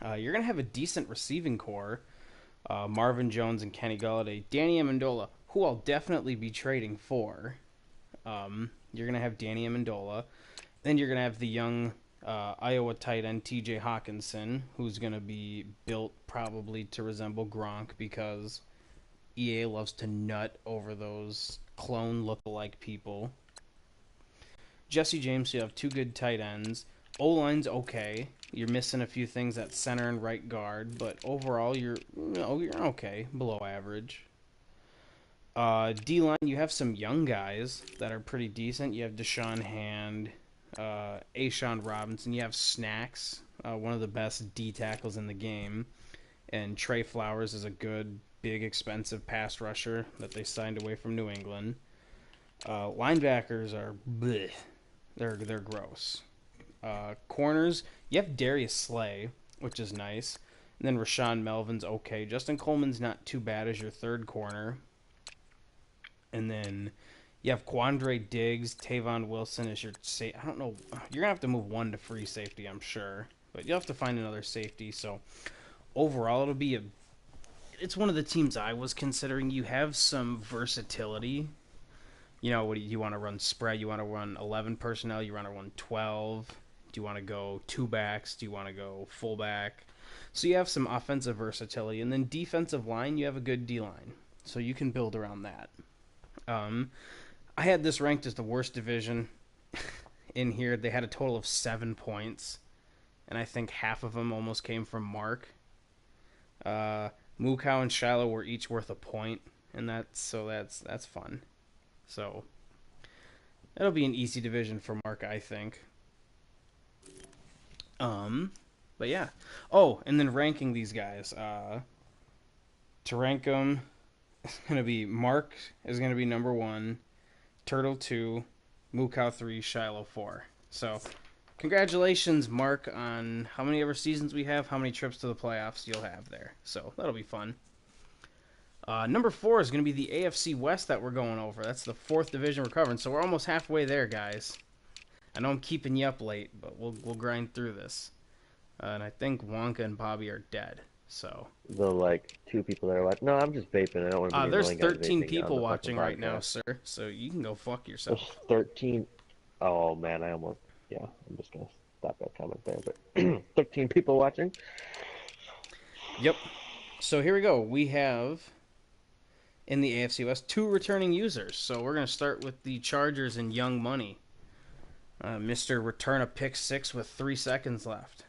You're going to have a decent receiving core. Marvin Jones and Kenny Golladay. Danny Amendola, who I'll definitely be trading for. You're going to have Danny Amendola. Then you're going to have the young Iowa tight end TJ Hawkinson, who's going to be built probably to resemble Gronk because EA loves to nut over those clone look-alike people. Jesse James, you have 2 good tight ends. O-line's okay. You're missing a few things at center and right guard, but overall you're okay, below average. D-line, you have some young guys that are pretty decent. You have Deshaun Hand, Ashawn Robinson. You have Snacks, one of the best D tackles in the game, and Trey Flowers is a good, big, expensive pass rusher that they signed away from New England. Linebackers are bleh. They're gross. Corners, you have Darius Slay, which is nice. And then Rashawn Melvin's okay. Justin Coleman's not too bad as your third corner. And then you have Quandre Diggs, Tavon Wilson as your I don't know. You're going to have to move 1 to free safety, I'm sure. But you'll have to find another safety. So overall, it's one of the teams I was considering. You have some versatility What do you want to run spread? You want to run 11 personnel? You want to run 12? Do you want to go two backs? Do you want to go fullback? So you have some offensive versatility, and then defensive line, you have a good D line, so you can build around that. I had this ranked as the worst division in here. They had a total of 7 points, and I think half of them almost came from Mark. Mukau and Shiloh were each worth a point, and that's fun. So that'll be an easy division for Mark, I think. But yeah. Oh, and then ranking these guys. To rank them, it's gonna be Mark is gonna be number 1, Turtle 2, Mukau 3, Shiloh 4. So congratulations, Mark, on how many ever seasons we have, how many trips to the playoffs you'll have there. So that'll be fun. Number 4 is going to be the AFC West that we're going over. That's the 4th division we're covering, so we're almost halfway there, guys. I know I'm keeping you up late, but we'll grind through this. And I think Wonka and Bobby are dead. So The 2 people that are watching. No, I'm just vaping. I don't want to be there's annoying guys 13 vaping people on the watching fucking right now, podcast. sir. So you can go fuck yourself. There's 13. Oh man, I almost. Yeah, I'm just gonna stop that comment there. But 13 people watching. Yep. So here we go. We have in the AFC West 2 returning users. So we're going to start with the Chargers and Young Money. Mr. Return a pick 6 with 3 seconds left.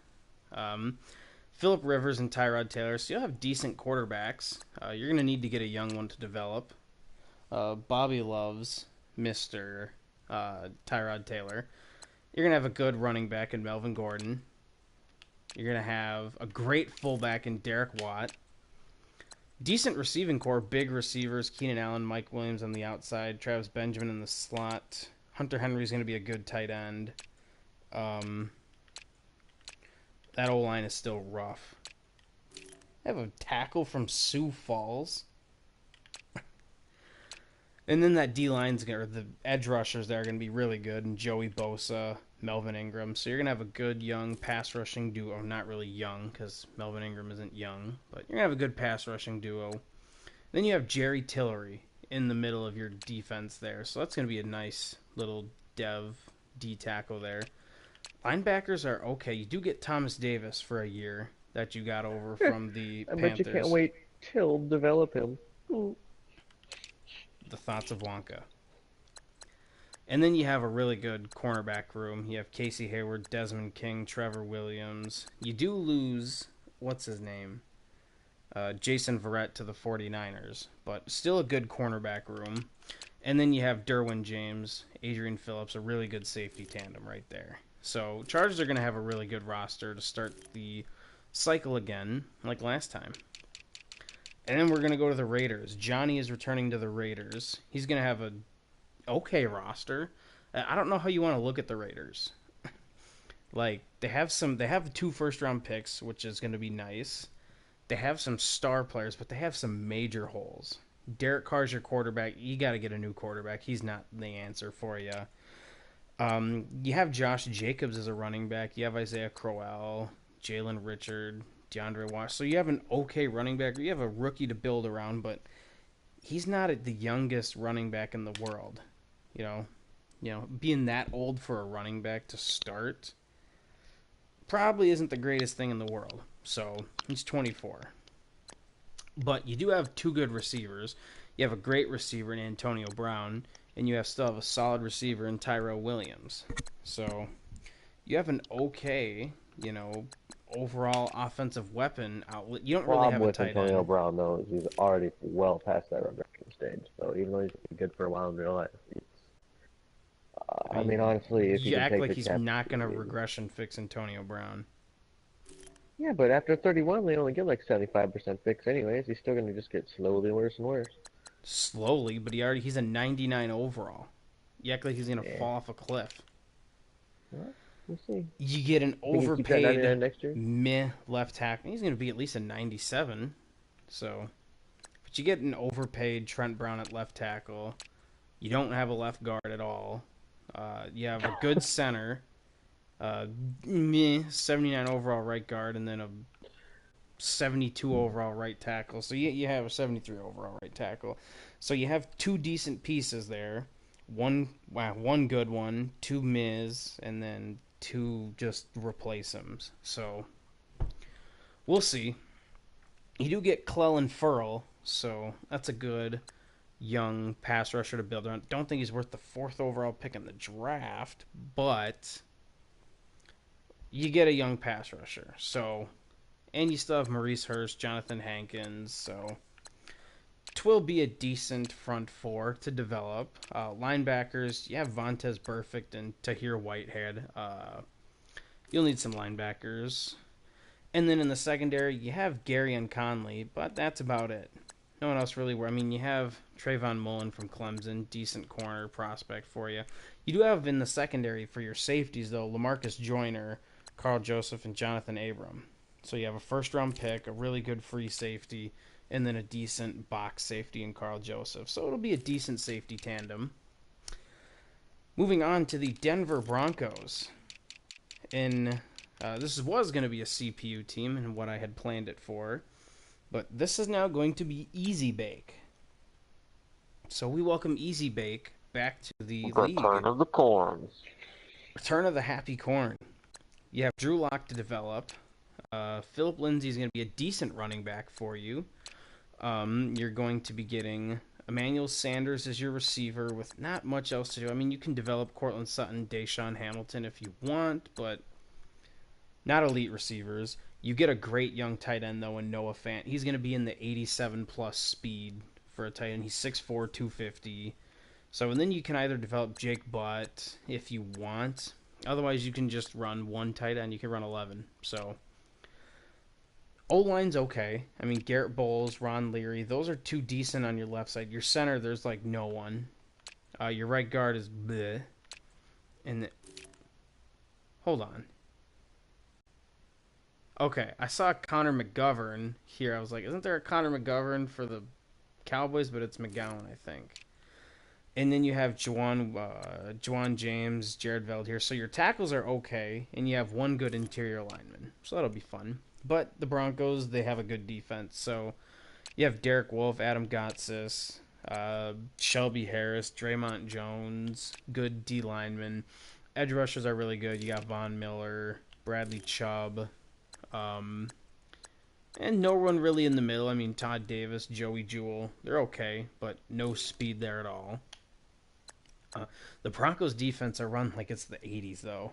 Phillip Rivers and Tyrod Taylor. So you'll have decent quarterbacks. You're going to need to get a young one to develop. Bobby loves Mr. Tyrod Taylor. You're going to have a good running back in Melvin Gordon. You're going to have a great fullback in Derek Watt. Decent receiving core, big receivers, Keenan Allen, Mike Williams on the outside, Travis Benjamin in the slot. Hunter Henry's going to be a good tight end. That O-line is still rough. I have a tackle from Sioux Falls. And then that D-line's or the edge rushers there are going to be really good, and Joey Bosa, Melvin Ingram. So you're going to have a good young pass rushing duo. Not really young because Melvin Ingram isn't young, but you're going to have a good pass rushing duo. Then you have Jerry Tillery in the middle of your defense there. So that's going to be a nice little dev D tackle there. Linebackers are okay. You do get Thomas Davis for a year that you got over from the I Panthers. bet you can't wait till develop him. The thoughts of Wonka. And then you have a really good cornerback room. You have Casey Hayward, Desmond King, Trevor Williams. You do lose, what's his name? Jason Verrett to the 49ers, but still a good cornerback room. And then you have Derwin James, Adrian Phillips, a really good safety tandem right there. So Chargers are going to have a really good roster to start the cycle again, like last time. And then we're going to go to the Raiders. Johnny is returning to the Raiders. He's going to have a okay roster. I don't know how you want to look at the Raiders. They have 2 first-round picks, which is going to be nice. They have some star players, but they have some major holes. Derek Carr's your quarterback. You got to get a new quarterback. He's not the answer for you. You have Josh Jacobs as a running back. You have Isaiah Crowell, Jalen Richard, DeAndre Wash. So you have an okay running back. You have a rookie to build around, but he's not the youngest running back in the world. Being that old for a running back to start probably isn't the greatest thing in the world. So he's 24. But you do have 2 good receivers. You have a great receiver in Antonio Brown, and you still have a solid receiver in Tyrell Williams. So you have an okay, overall offensive weapon outlet. You don't really have a tight end. Problem with Antonio Brown, though, is he's already well past that regression stage. So even though he's been good for a while in real life, I mean, honestly, if you can act take like the he's chance, not going to regression fix Antonio Brown. Yeah, but after 31, they only get 75% fix anyways. He's still going to just get slowly worse and worse. Slowly, but he's a 99 overall. You act like he's going to fall off a cliff. Well, we'll see. You get an overpaid next year? meh left tackle. He's going to be at least a 97. So, but you get an overpaid Trent Brown at left tackle. You don't have a left guard at all. You have a good center. 79 overall right guard, and then a 72 overall right tackle. So you have a 73 overall right tackle. So you have 2 decent pieces there one good one, two Miz, and then two just replace him. So we'll see. You do get Clellan Ferrell, so that's a good young pass rusher to build around. Don't think he's worth the 4th overall pick in the draft, but you get a young pass rusher. So, and you still have Maurice Hurst, Jonathan Hankins, so it will be a decent front four to develop. Linebackers, you have Vontez Burfict and Tahir Whitehead. You'll need some linebackers. And then in the secondary, you have Gary and Conley, but that's about it. No one else really. I mean, you have Trayvon Mullen from Clemson, decent corner prospect for you. You do have in the secondary for your safeties, though, LaMarcus Joyner, Carl Joseph, and Jonathan Abram. So you have a first-round pick, a really good free safety, and then a decent box safety in Carl Joseph. So it'll be a decent safety tandem. Moving on to the Denver Broncos. This was going to be a CPU team and what I had planned it for. But this is now going to be Easy Bake. So we welcome Easy Bake back to the league. Return of the Corn. Return of the Happy Corn. You have Drew Lock to develop. Philip Lindsay is going to be a decent running back for you. You're going to be getting Emmanuel Sanders as your receiver with not much else to do. I mean, you can develop Cortland Sutton, Deshaun Hamilton if you want, but not elite receivers. You get a great young tight end, though, in Noah Fant. He's going to be in the 87-plus speed for a tight end. He's 6'4", 250. So, and then you can either develop Jake Butt if you want. Otherwise, you can just run one tight end. You can run 11. So, O-line's okay. I mean, Garrett Bowles, Ron Leary, those are two decent on your left side. Your center, there's like no one. Your right guard is bleh. And hold on. Okay, I saw Connor McGovern here. I was like, isn't there a Connor McGovern for the Cowboys? But it's McGowan, I think. And then you have Juwan James, Jared Veld here. So your tackles are okay, and you have one good interior lineman. So that'll be fun. But the Broncos, they have a good defense. So you have Derek Wolfe, Adam Gotsis, Shelby Harris, Draymond Jones, good D linemen. Edge rushers are really good. You got Von Miller, Bradley Chubb. And no one really in the middle. I mean, Todd Davis, Joey Jewell, they're okay, but no speed there at all. The Broncos defense are run like it's the 80s, though.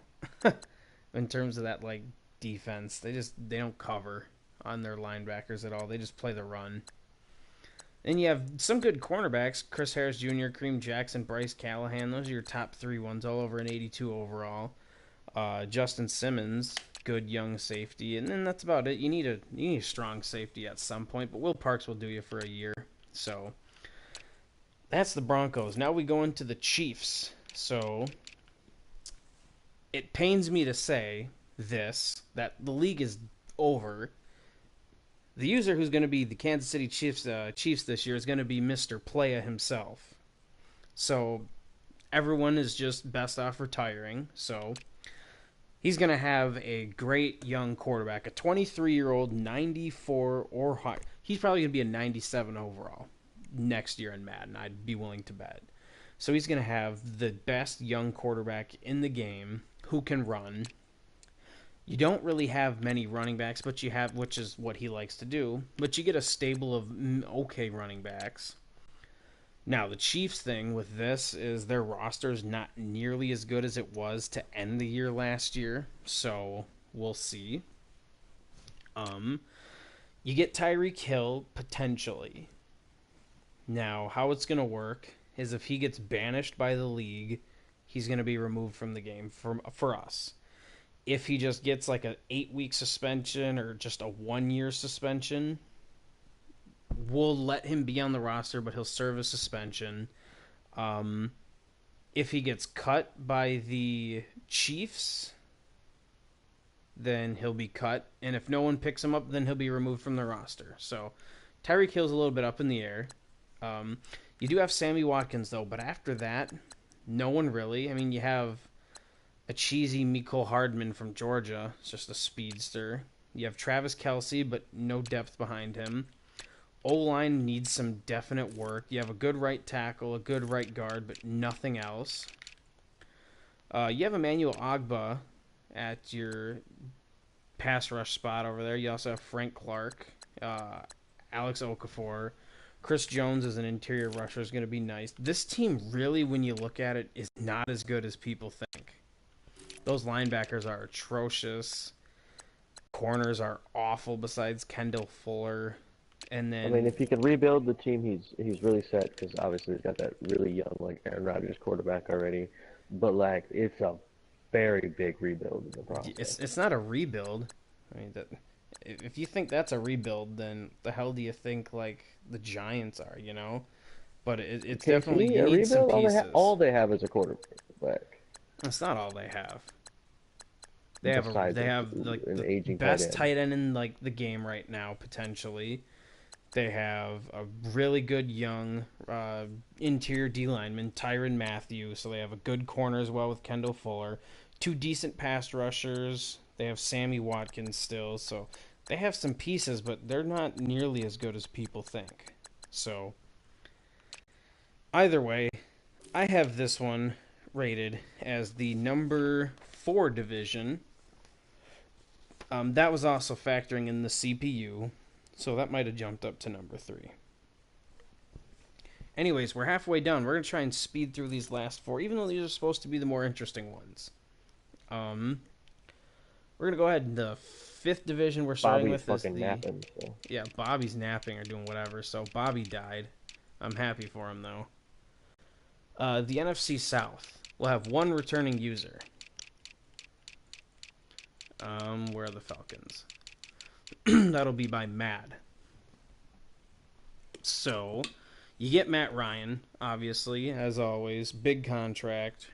In terms of that, like, defense, they don't cover on their linebackers at all. They just play the run. Then you have some good cornerbacks: Chris Harris Jr., Kareem Jackson, Bryce Callahan. Those are your top 3 ones, all over an 82 overall. Justin Simmons, good young safety, and then that's about it. You need a strong safety at some point, but Will Parks will do you for a year. So that's the Broncos. Now we go into the Chiefs. So it pains me to say this, that the league is over. The user who's going to be the Kansas City Chiefs this year is going to be Mr. Playa himself. So everyone is just best off retiring. So he's going to have a great young quarterback, a 23-year-old, 94 or higher. He's probably going to be a 97 overall next year in Madden, I'd be willing to bet. So he's going to have the best young quarterback in the game who can run. You don't really have many running backs, but you have, which is what he likes to do, but you get a stable of okay running backs. Now, the Chiefs thing with this is their roster is not nearly as good as it was to end the year last year, so we'll see. You get Tyreek Hill, potentially. Now, how it's going to work is if he gets banished by the league, he's going to be removed from the game for us. If he just gets like an 8-week suspension or just a 1-year suspension, we'll let him be on the roster, but he'll serve a suspension. If he gets cut by the Chiefs, then he'll be cut. And if no one picks him up, then he'll be removed from the roster. So Tyreek Hill's a little bit up in the air. You do have Sammy Watkins, though, but after that, no one really. I mean, you have a cheesy Mecole Hardman from Georgia. It's just a speedster. You have Travis Kelce, but no depth behind him. O-line needs some definite work. You have a good right tackle, a good right guard, but nothing else. You have Emmanuel Ogbah at your pass rush spot over there. You also have Frank Clark, Alex Okafor. Chris Jones as an interior rusher is going to be nice. This team really, when you look at it, is not as good as people think. Those linebackers are atrocious. Corners are awful besides Kendall Fuller. And then, I mean, if he can rebuild the team, he's really set because obviously he's got that really young like Aaron Rodgers quarterback already. But like, it's a very big rebuild in the process. it's not a rebuild. I mean, if you think that's a rebuild, then the hell do you think like the Giants are? You know, but it's definitely you a need some rebuild. pieces. All they have is a quarterback. That's not all they have. They have like an the aging best tight end in like the game right now potentially. They have a really good young interior D lineman, Tyrann Mathieu. So they have a good corner as well with Kendall Fuller. 2 decent pass rushers. They have Sammy Watkins still. So they have some pieces, but they're not nearly as good as people think. So either way, I have this one rated as the number 4 division. That was also factoring in the CPU. So that might have jumped up to number 3. Anyways, we're halfway done. We're going to try and speed through these last 4, even though these are supposed to be the more interesting ones. We're going to go ahead and the 5th division we're starting Bobby's with is fucking napping. So. Yeah, Bobby's napping or doing whatever. So Bobby died. I'm happy for him, though. The NFC South will have 1 returning user. Where are the Falcons? That'll be by Mad. So, you get Matt Ryan, obviously, as always. Big contract.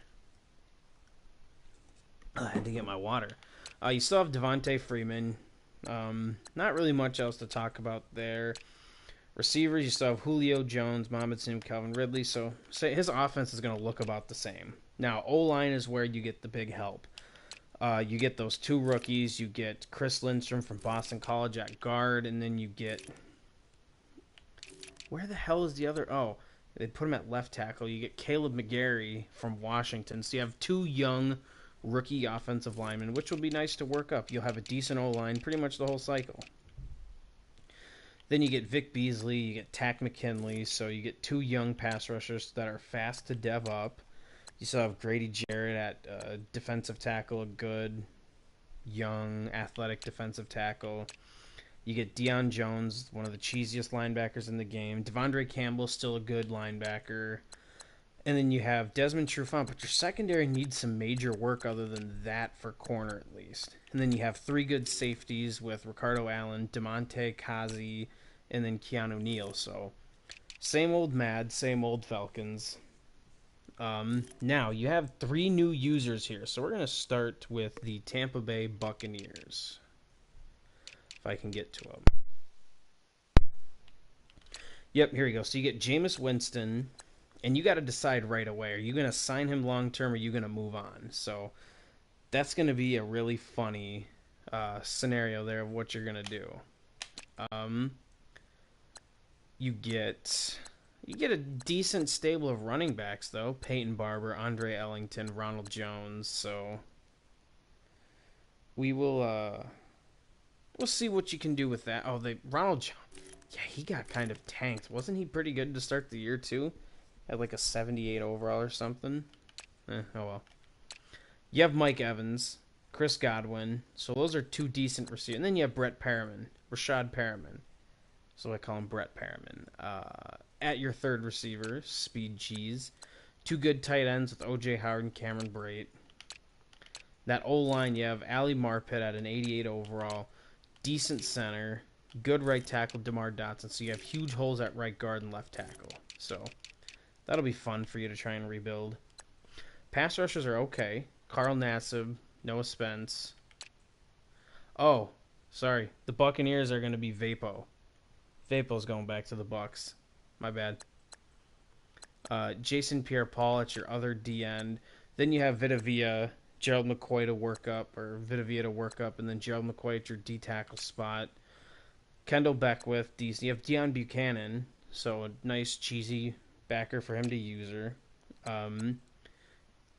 I had to get my water. You still have Devontae Freeman. Not really much else to talk about there. Receivers, you still have Julio Jones, Mohamed Sanu, Calvin Ridley. So, his offense is going to look about the same. Now, O-line is where you get the big help. You get those 2 rookies. You get Chris Lindstrom from Boston College at guard, and then you get... Where the hell is the other... Oh, they put him at left tackle. You get Caleb McGarry from Washington. So you have 2 young rookie offensive linemen, which will be nice to work up. You'll have a decent O-line pretty much the whole cycle. Then you get Vic Beasley. You get Tack McKinley. So you get 2 young pass rushers that are fast to dev up. You still have Grady Jarrett at defensive tackle, a good, young, athletic defensive tackle. You get Deion Jones, one of the cheesiest linebackers in the game. Devondre Campbell, still a good linebacker. And then you have Desmond Trufant, but your secondary needs some major work other than that for corner at least. And then you have 3 good safeties with Ricardo Allen, DeMonte Kazi, and then Keanu Neal. So same old Mad, same old Falcons. Now, you have 3 new users here, so we're going to start with the Tampa Bay Buccaneers, if I can get to them. Yep, here we go. So you get Jameis Winston, and you got to decide right away. Are you going to sign him long-term, or are you going to move on? So that's going to be a really funny scenario there of what you're going to do. You get a decent stable of running backs, though. Peyton Barber, Andre Ellington, Ronald Jones. So we'll see what you can do with that. Oh, Ronald Jones. Yeah, he got kind of tanked. Wasn't he pretty good to start the year, too? Had like a 78 overall or something. Oh, well. You have Mike Evans, Chris Godwin. So those are 2 decent receivers. And then you have Rashad Perriman. So I call him Brett Perriman. At your 3rd receiver, Speed Cheese. 2 good tight ends with O.J. Howard and Cameron Brate. That O-line, you have Ali Marpet at an 88 overall. Decent center. Good right tackle, DeMar Dotson. So you have huge holes at right guard and left tackle. So that'll be fun for you to try and rebuild. Pass rushers are okay. Carl Nassib, Noah Spence. Oh, sorry. The Buccaneers are going to be Vapo. Vapo's going back to the Bucs. My bad. Jason Pierre-Paul at your other D end. Then you have Vitavia, Gerald McCoy to work up, and then Gerald McCoy at your D tackle spot. Kendall Beckwith, DC. You have Deion Buchanan, so a nice cheesy backer for him to user.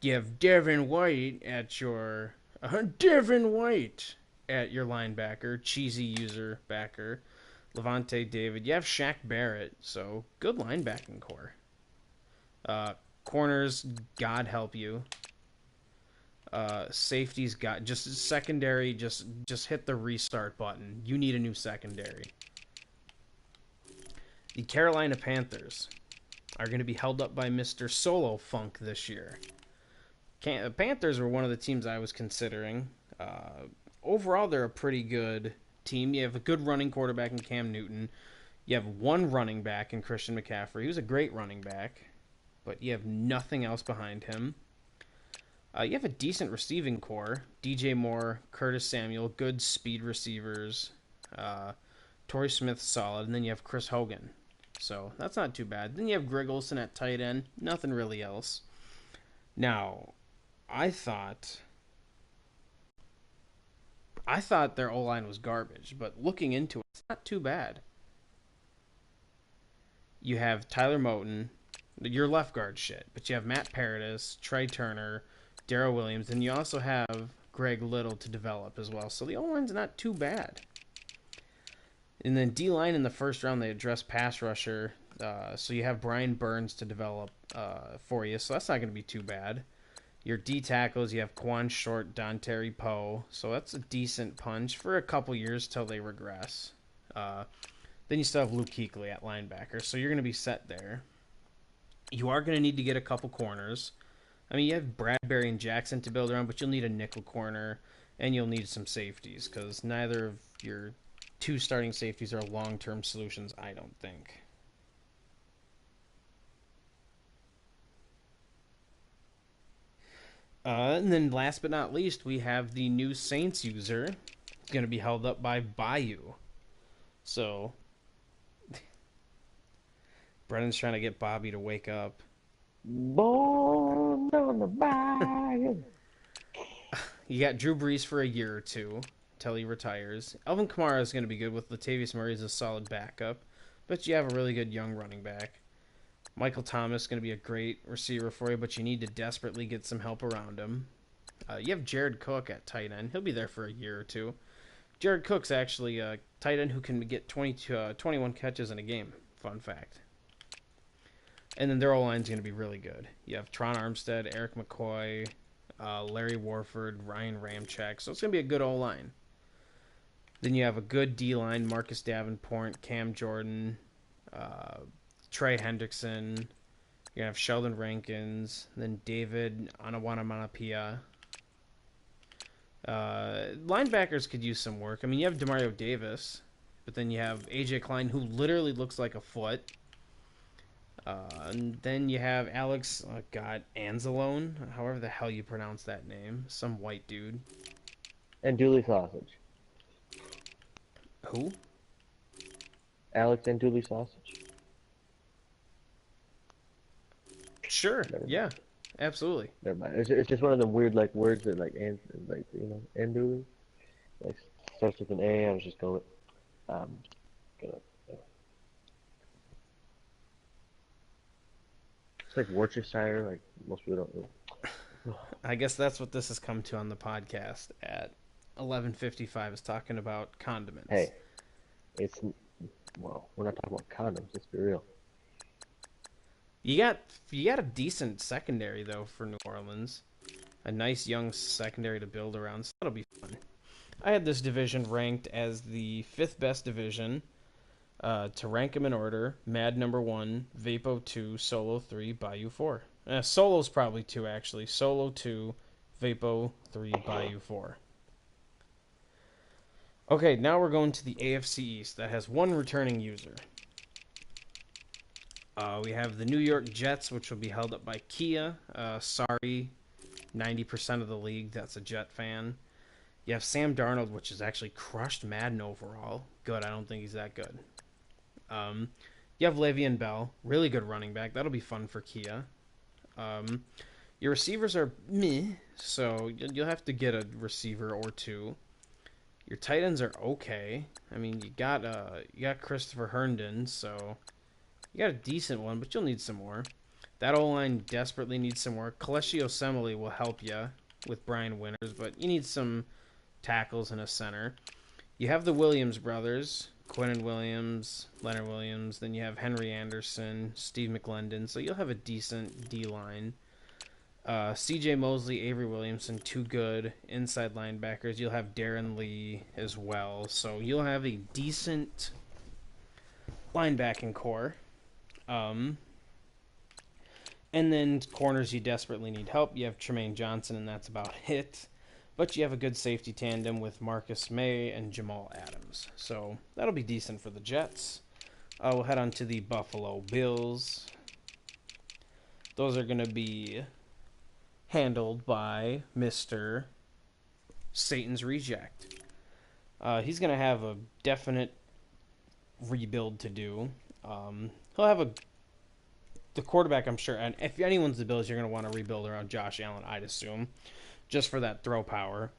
You have Devin White at your linebacker, cheesy user backer. Levante David. You have Shaq Barrett, so good linebacking core. Corners, God help you. Safeties got just secondary. Just hit the restart button. You need a new secondary. The Carolina Panthers are going to be held up by Mr. Solo Funk this year. Panthers were one of the teams I was considering. Overall, they're a pretty good team. You have a good running quarterback in Cam Newton. You have one running back in Christian McCaffrey. He was a great running back, but you have nothing else behind him. You have a decent receiving core. DJ Moore, Curtis Samuel, good speed receivers. Torrey Smith, solid. And then you have Chris Hogan. So that's not too bad. Then you have Greg Olsen at tight end. Nothing really else. Now, I thought their O-line was garbage, but looking into it, it's not too bad. You have Tyler Moton, your left guard shit, but you have Matt Paradis, Trey Turner, Darrell Williams, and you also have Greg Little to develop as well. So the O-line's not too bad. And then D-line in the first round, they address pass rusher. So you have Brian Burns to develop for you. So that's not going to be too bad. Your D tackles, you have Quan Short, Dontari Poe. So that's a decent punch for a couple years till they regress. Then you still have Luke Kuechly at linebacker. So you're going to be set there. You are going to need to get a couple corners. I mean, you have Bradbury and Jackson to build around, but you'll need a nickel corner, and you'll need some safeties, because neither of your two starting safeties are long-term solutions, I don't think. And then last but not least, we have the new Saints user. It's going to be held up by Bayou. So, Brennan's trying to get Bobby to wake up. Born on the bayou. You got Drew Brees for a year or two until he retires. Alvin Kamara is going to be good with Latavius Murray as a solid backup, but you have a really good young running back. Michael Thomas is going to be a great receiver for you, but you need to desperately get some help around him. You have Jared Cook at tight end. He'll be there for a year or two. Jared Cook's actually a tight end who can get 21 catches in a game. Fun fact. And then their O-line's going to be really good. You have Tron Armstead, Eric McCoy, Larry Warford, Ryan Ramczyk. So it's going to be a good O-line. Then you have a good D-line, Marcus Davenport, Cam Jordan, Trey Hendrickson. You're going to have Sheldon Rankins, then David Anawanamapia. Linebackers could use some work. I mean, you have Demario Davis, but then you have A.J. Klein, who literally looks like a foot. And then you have Alex, Anzalone, however the hell you pronounce that name. Some white dude. And Dooley Sausage. Who? Alex and Dooley Sausage. Sure, yeah, absolutely. Never mind. It's just one of them weird like words that like and like and Dooley. Like starts with an A. I was just going. Gonna. It's like Worcestershire, like most people don't know. I guess that's what this has come to on the podcast at 11:55 is talking about condiments. Hey, we're not talking about condoms, let's be real. You got a decent secondary though for New Orleans. A nice young secondary to build around, so that'll be fun. I had this division ranked as the 5th best division. To rank them in order: Mad number 1, Vapo 2, Solo 3, Bayou 4. Solo's probably 2 actually. Solo 2, Vapo 3, Bayou 4. Okay, now we're going to the AFC East that has one returning user. We have the New York Jets, which will be held up by Kia. Sorry, 90% of the league that's a Jet fan. You have Sam Darnold, which has actually crushed Madden overall. Good, I don't think he's that good. You have Le'Veon Bell, really good running back. That'll be fun for Kia. Your receivers are meh, so you'll have to get a receiver or two. Your tight ends are okay. I mean, you got Christopher Herndon, so you got a decent one, but you'll need some more. That O-line desperately needs some more. Kaleshi Osemele will help you with Brian Winters, but you need some tackles and a center. You have the Williams brothers, Quinnen Williams, Leonard Williams. Then you have Henry Anderson, Steve McLendon. So you'll have a decent D-line. C.J. Mosley, Avery Williamson, two good inside linebackers. You'll have Darren Lee as well. So you'll have a decent linebacking core. And then corners, you desperately need help. You have Tremaine Johnson, and that's about it. But you have a good safety tandem with Marcus May and Jamal Adams. So that'll be decent for the Jets. We'll head on to the Buffalo Bills. Those are going to be handled by Mr. Satan's Reject. He's going to have a definite rebuild to do. He'll have the quarterback, I'm sure, and if anyone's the Bills, you're going to want to rebuild around Josh Allen, I'd assume, just for that throw power.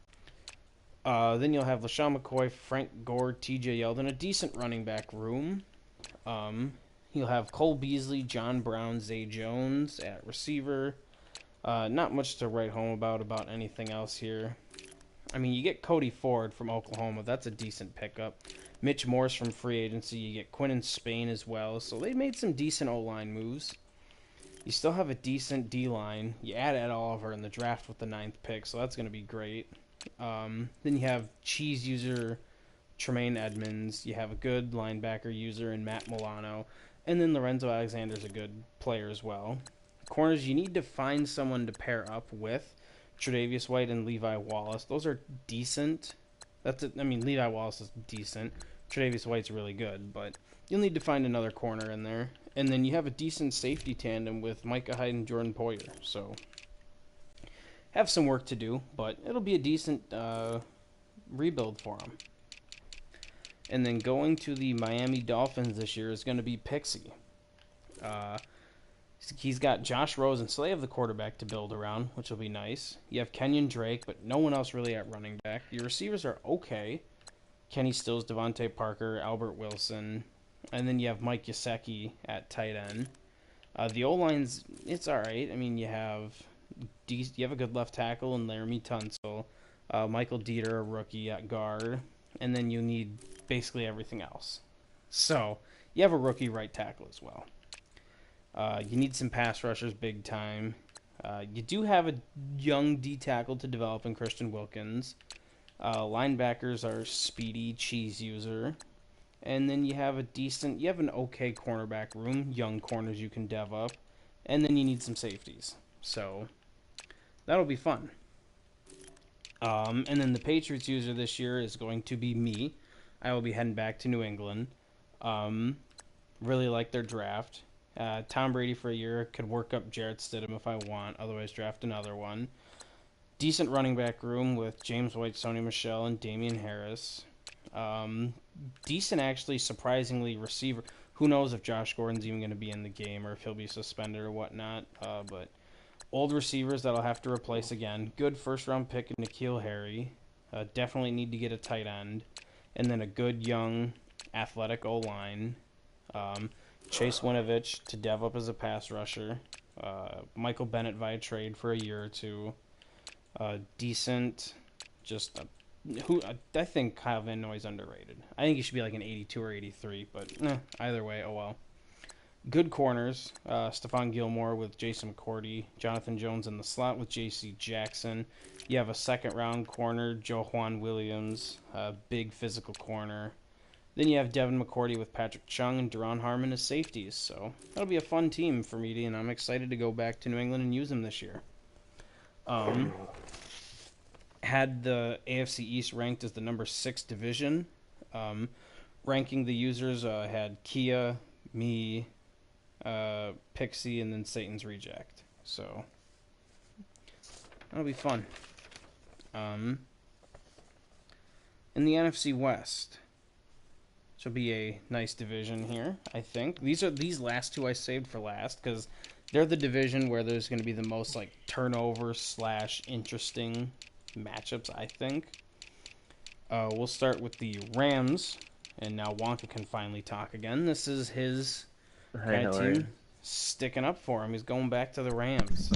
Then you'll have LaShawn McCoy, Frank Gore, TJ Yeldon, a decent running back room. You'll have Cole Beasley, John Brown, Zay Jones at receiver. Not much to write home about anything else here. I mean, you get Cody Ford from Oklahoma. That's a decent pickup. Mitch Morse from free agency. You get Quinn in Spain as well. So they made some decent O-line moves. You still have a decent D-line. You add Ed Oliver in the draft with the 9th pick, so that's going to be great. Then you have cheese user Tremaine Edmonds. You have a good linebacker user in Matt Milano. And then Lorenzo Alexander's a good player as well. Corners, you need to find someone to pair up with. Tre'Davious White and Levi Wallace. Those are decent. Levi Wallace is decent. Tre'Davious White's really good, but you'll need to find another corner in there. And then you have a decent safety tandem with Micah Hyde and Jordan Poyer. So, have some work to do, but it'll be a decent rebuild for them. And then going to the Miami Dolphins this year is going to be Pixie. He's got Josh Rosen, so they have the quarterback to build around, which will be nice. You have Kenyon Drake, but no one else really at running back. Your receivers are okay. Kenny Stills, Devontae Parker, Albert Wilson. And then you have Mike Gesicki at tight end. The O-line's, it's all right. I mean, you have a good left tackle in Laramie Tunsil. Michael Dieter, a rookie at guard. And then you need basically everything else. So, you have a rookie right tackle as well. You need some pass rushers big time. You do have a young D tackle to develop in Christian Wilkins. Linebackers are speedy, cheese user. And then you have an okay cornerback room, young corners you can dev up. And then you need some safeties. So, that'll be fun. And then the Patriots user this year is going to be me. I will be heading back to New England. Really like their draft. Tom Brady for a year. Could work up Jarrett Stidham if I want. Otherwise, draft another one. Decent running back room with James White, Sony Michel, and Damian Harris. Decent, actually, surprisingly, receiver. Who knows if Josh Gordon's even going to be in the game or if he'll be suspended or whatnot. But old receivers that I'll have to replace again. Good first-round pick in N'Keal Harry. Definitely need to get a tight end. And then a good, young, athletic O-line. Chase Winovich to dev up as a pass rusher. Michael Bennett via trade for a year or two. Decent, I think Kyle Van Noy's underrated. I think he should be like an 82 or 83, but either way, oh well. Good corners, Stephon Gilmore with Jason McCourty, Jonathan Jones in the slot with J.C. Jackson. You have a second-round corner, Joe Juan Williams, big physical corner. Then you have Devin McCourty with Patrick Chung and Deron Harmon as safeties. So that'll be a fun team for me, and I'm excited to go back to New England and use them this year. Had the AFC East ranked as the number 6 division. Ranking the users had Kia, me, Pixie, and then Satan's Reject. So that'll be fun. In the NFC West, which will be a nice division here, I think. These last two I saved for last because they're the division where there's going to be the most turnover / interesting matchups, I think. We'll start with the Rams, and now Wonka can finally talk again. This is his Hi, kind of how are you? team sticking up for him. He's going back to the Rams.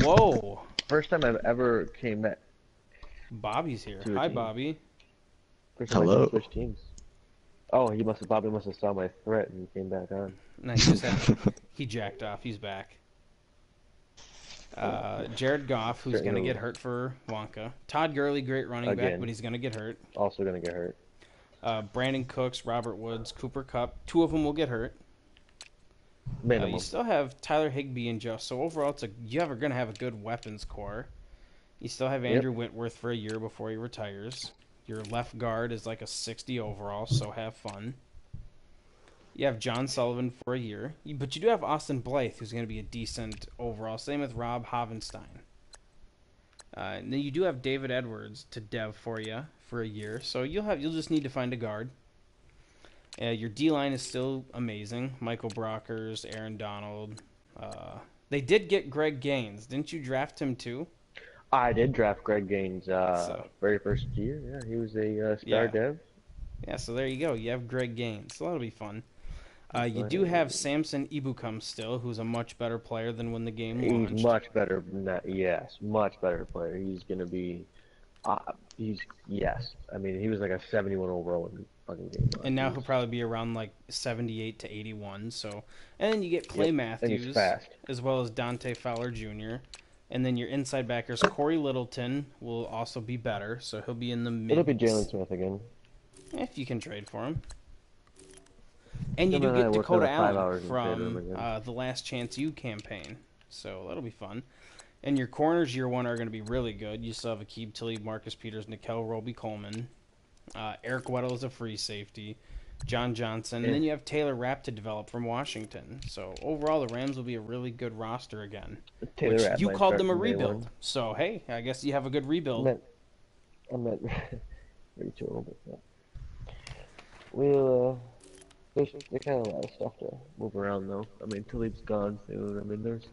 Whoa, First time I've ever came back Bobby's here. to a Hi, team. Bobby. First time I Hello. switched teams. Oh, Bobby must have saw my threat and came back on. No, he jacked off. He's back. Jared Goff, who's going to get hurt for Wonka. Todd Gurley, great running back, Again. but he's going to get hurt. Also gonna get hurt. Brandon Cooks, Robert Woods, Cooper Kupp. 2 of them will get hurt. Minimum. You still have Tyler Higbee and Joe. So overall, you're going to have a good weapons core. You still have Andrew Whitworth for a year before he retires. Your left guard is like a 60 overall, so have fun. You have John Sullivan for a year. But you do have Austin Blythe, who's going to be a decent overall. Same with Rob Havenstein. And then you do have David Edwards to dev for you for a year. So you'll just need to find a guard. Your D-line is still amazing. Michael Brockers, Aaron Donald. They did get Greg Gaines. Didn't you draft him too? I did draft Greg Gaines very first year. Yeah, he was a star dev. Yeah, so there you go. You have Greg Gaines. So that'll be fun. You do have Samson Ibukam still, who's a much better player than when the game launched. He's much better than that. Yes, much better player. He's gonna be. Yes. I mean, he was like a 71 overall in the fucking game. And now he'll probably be around like 78 to 81. So, and then you get Clay And Matthews, he's fast. as well as Dante Fowler Jr. And then your inside backers, Corey Littleton will also be better, so he'll be in the mid. It'll be Jalen Smith again. If you can trade for him. And you Him do and I get worked Dakota on 5 Allen hours and traded him from again. the Last Chance U campaign. So that'll be fun. And your corners year 1 are going to be really good. You still have Aqib Talib, Marcus Peters, Nickel Roby Coleman. Eric Weddle is a free safety. John Johnson. And then you have Taylor Rapp to develop from Washington. So overall, the Rams will be a really good roster again. Taylor Rapp You might called start them a from day rebuild. one. So, hey, I guess you have a good rebuild. I meant reach a little bit. Yeah. We'll there's kind of a lot of stuff to move around though. I mean, Talib's gone soon. I mean, there's.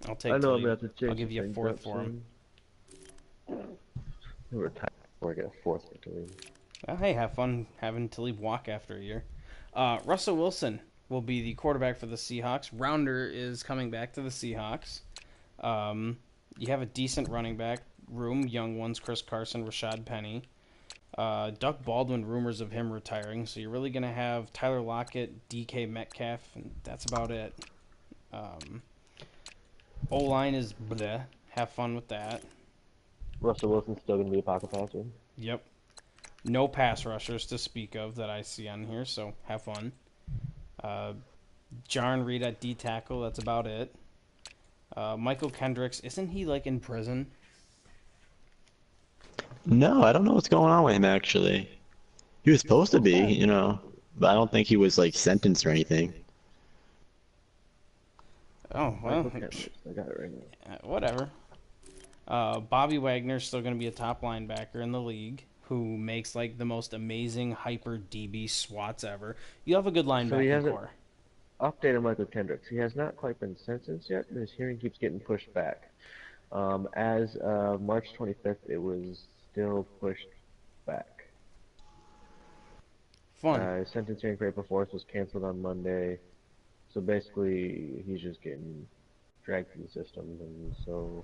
I'll take I know I'm Talib. gonna have to change. I'll give you a things 4th up for him. soon. He'll retire before I get a 4th for Talib. Well, hey, have fun having Talib walk after a year. Russell Wilson will be the quarterback for the Seahawks. Rounder is coming back to the Seahawks. You have a decent running back room. Young ones, Chris Carson, Rashad Penny. Doug Baldwin, rumors of him retiring. So you're really going to have Tyler Lockett, DK Metcalf, and that's about it. O-line is bleh. Have fun with that. Russell Wilson's still gonna be a pocket passer. Yep. No pass rushers to speak of that I see on here, so have fun. Jarn Reed at D tackle, that's about it. Michael Kendricks, isn't he like in prison? No, I don't know what's going on with him actually. He was supposed to be, but I don't think he was like sentenced or anything. Oh, well, Michael Kendricks, I got it right now. whatever. Bobby Wagner's still going to be a top linebacker in the league who makes like the most amazing hyper DB swats ever. You have a good linebacker core. Updated Michael Kendricks. He has not quite been sentenced yet, but his hearing keeps getting pushed back. As March 25th, it was still pushed back. Fun. His sentence hearing for April 4th was canceled on Monday. So basically, he's just getting dragged through the system, and so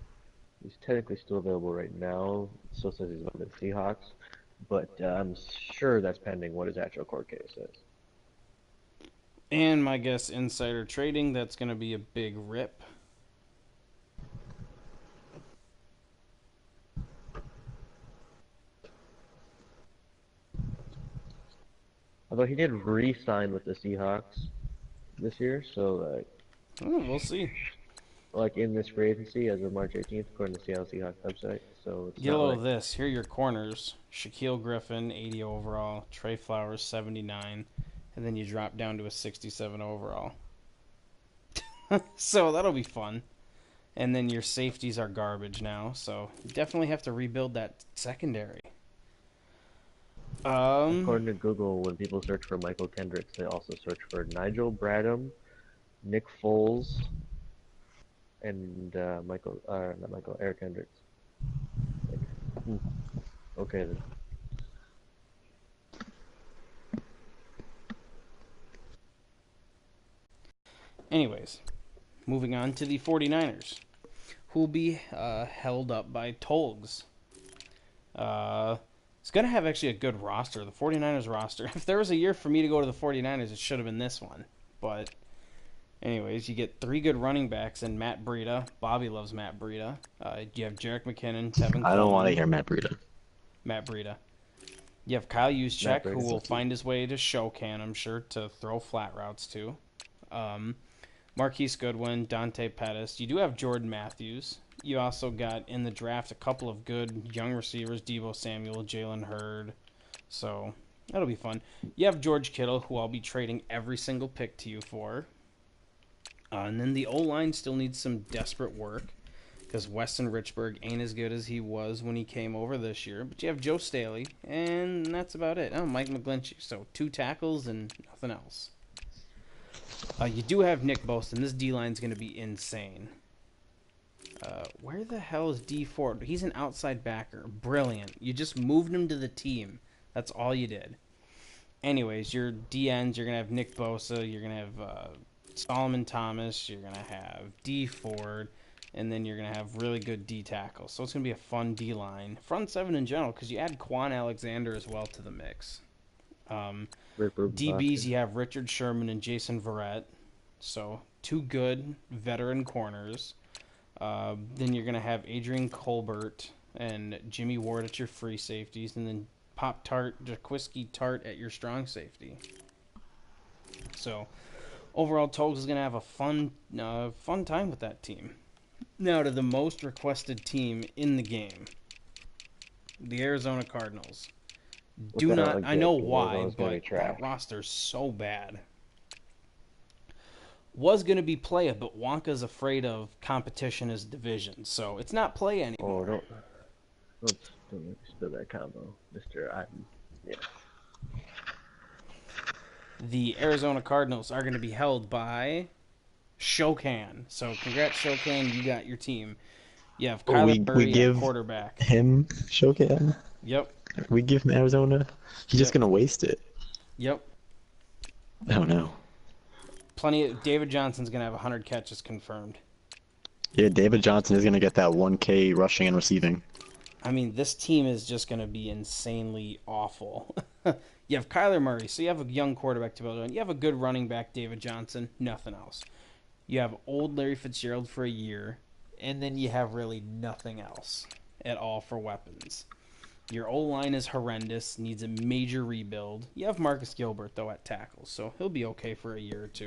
he's technically still available right now. It still says he's on the Seahawks, but I'm sure that's pending what his actual court case is. And my guess, insider trading, that's going to be a big rip. Although he did re-sign with the Seahawks this year, so We'll see. like in this free agency as of March 18th, according to the Seattle Seahawks website. So it's Get a not little like, of this. Here are your corners. Shaquille Griffin, 80 overall. Trey Flowers, 79. And then you drop down to a 67 overall. So that'll be fun. And then your safeties are garbage now. So you definitely have to rebuild that secondary. according to Google, when people search for Michael Kendricks, they also search for Nigel Bradham, Nick Foles, and Eric Hendricks. Okay then. Anyways, moving on to the 49ers, who will be held up by Tolgs. It's going to have actually a good roster. The 49ers roster. If there was a year for me to go to the 49ers, it should have been this one. But anyways, you get 3 good running backs and Matt Breida. Bobby loves Matt Breida. You have Jerick McKinnon, Tevin I don't want to Coleman. hear Matt Breida. Matt Breida. You have Kyle Juszczyk, who will okay. find his way to Shokan, I'm sure, to throw flat routes to. Marquise Goodwin, Dante Pettis. You do have Jordan Matthews. You also got in the draft a couple of good young receivers, Deebo Samuel, Jalen Hurd. So that'll be fun. You have George Kittle, who I'll be trading every single pick to you for. And then the O-line still needs some desperate work because Weston Richburg ain't as good as he was when he came over this year. But you have Joe Staley, and that's about it. Oh, Mike McGlinchey. So 2 tackles and nothing else. You do have Nick Bosa, and this D-line's going to be insane. Where the hell is D Ford? He's an outside backer. Brilliant. You just moved him to the team. That's all you did. Anyways, your DNs, you're going to have Nick Bosa. You're going to have Solomon Thomas. You're going to have D Ford. And then you're going to have really good D tackles. So it's going to be a fun D-line. Front 7 in general, because you add Quan Alexander as well to the mix. DBs, you have Richard Sherman and Jason Verrett. So 2 good veteran corners. Then you're going to have Adrian Colbert and Jimmy Ward at your free safeties. And then Pop-Tart, Jaquiski Tart at your strong safety. So overall, Togs is going to have a fun time with that team. Now to the most requested team in the game, the Arizona Cardinals. I know why, but that roster's so bad. Was going to be playa, but Wonka's afraid of competition as division, so it's not playa anymore. Oh, don't spill that combo, Mr. Yeah. The Arizona Cardinals are going to be held by Shokan. So congrats, Shokan, you got your team. You have Kyler Murray at quarterback. Him Shokan? Yep. We give him Arizona? He's just going to waste it. Yep. I don't know. David Johnson's going to have 100 catches confirmed. Yeah, David Johnson is going to get that 1K rushing and receiving. I mean, this team is just going to be insanely awful. You have Kyler Murray, so you have a young quarterback to build on. You have a good running back, David Johnson, nothing else. You have old Larry Fitzgerald for a year, and then you have really nothing else at all for weapons. Your O-line is horrendous, needs a major rebuild. You have Marcus Gilbert, though, at tackle, so he'll be okay for a year or 2.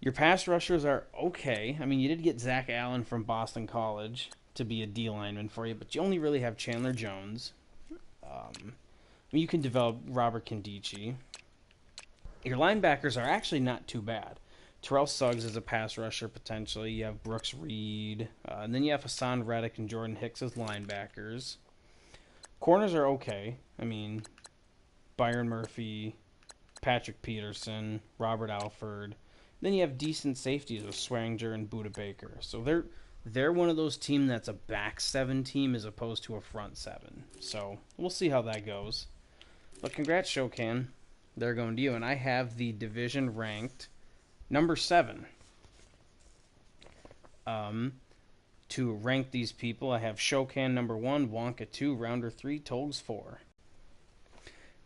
Your pass rushers are okay. I mean, you did get Zach Allen from Boston College to be a D lineman for you, but you only really have Chandler Jones. You can develop Robert Kondichi. Your linebackers are actually not too bad. Terrell Suggs is a pass rusher, potentially. You have Brooks Reed. And then you have Hassan Reddick and Jordan Hicks as linebackers. Corners are okay. I mean, Byron Murphy, Patrick Peterson, Robert Alford. Then you have decent safeties with Swearinger and Budda Baker. So they're one of those teams that's a back 7 team as opposed to a front 7. So we'll see how that goes. But congrats, Shokan. They're going to you. And I have the division ranked number 7. To rank these people, I have Shokan number 1, Wonka 2, Rounder 3, Togs 4.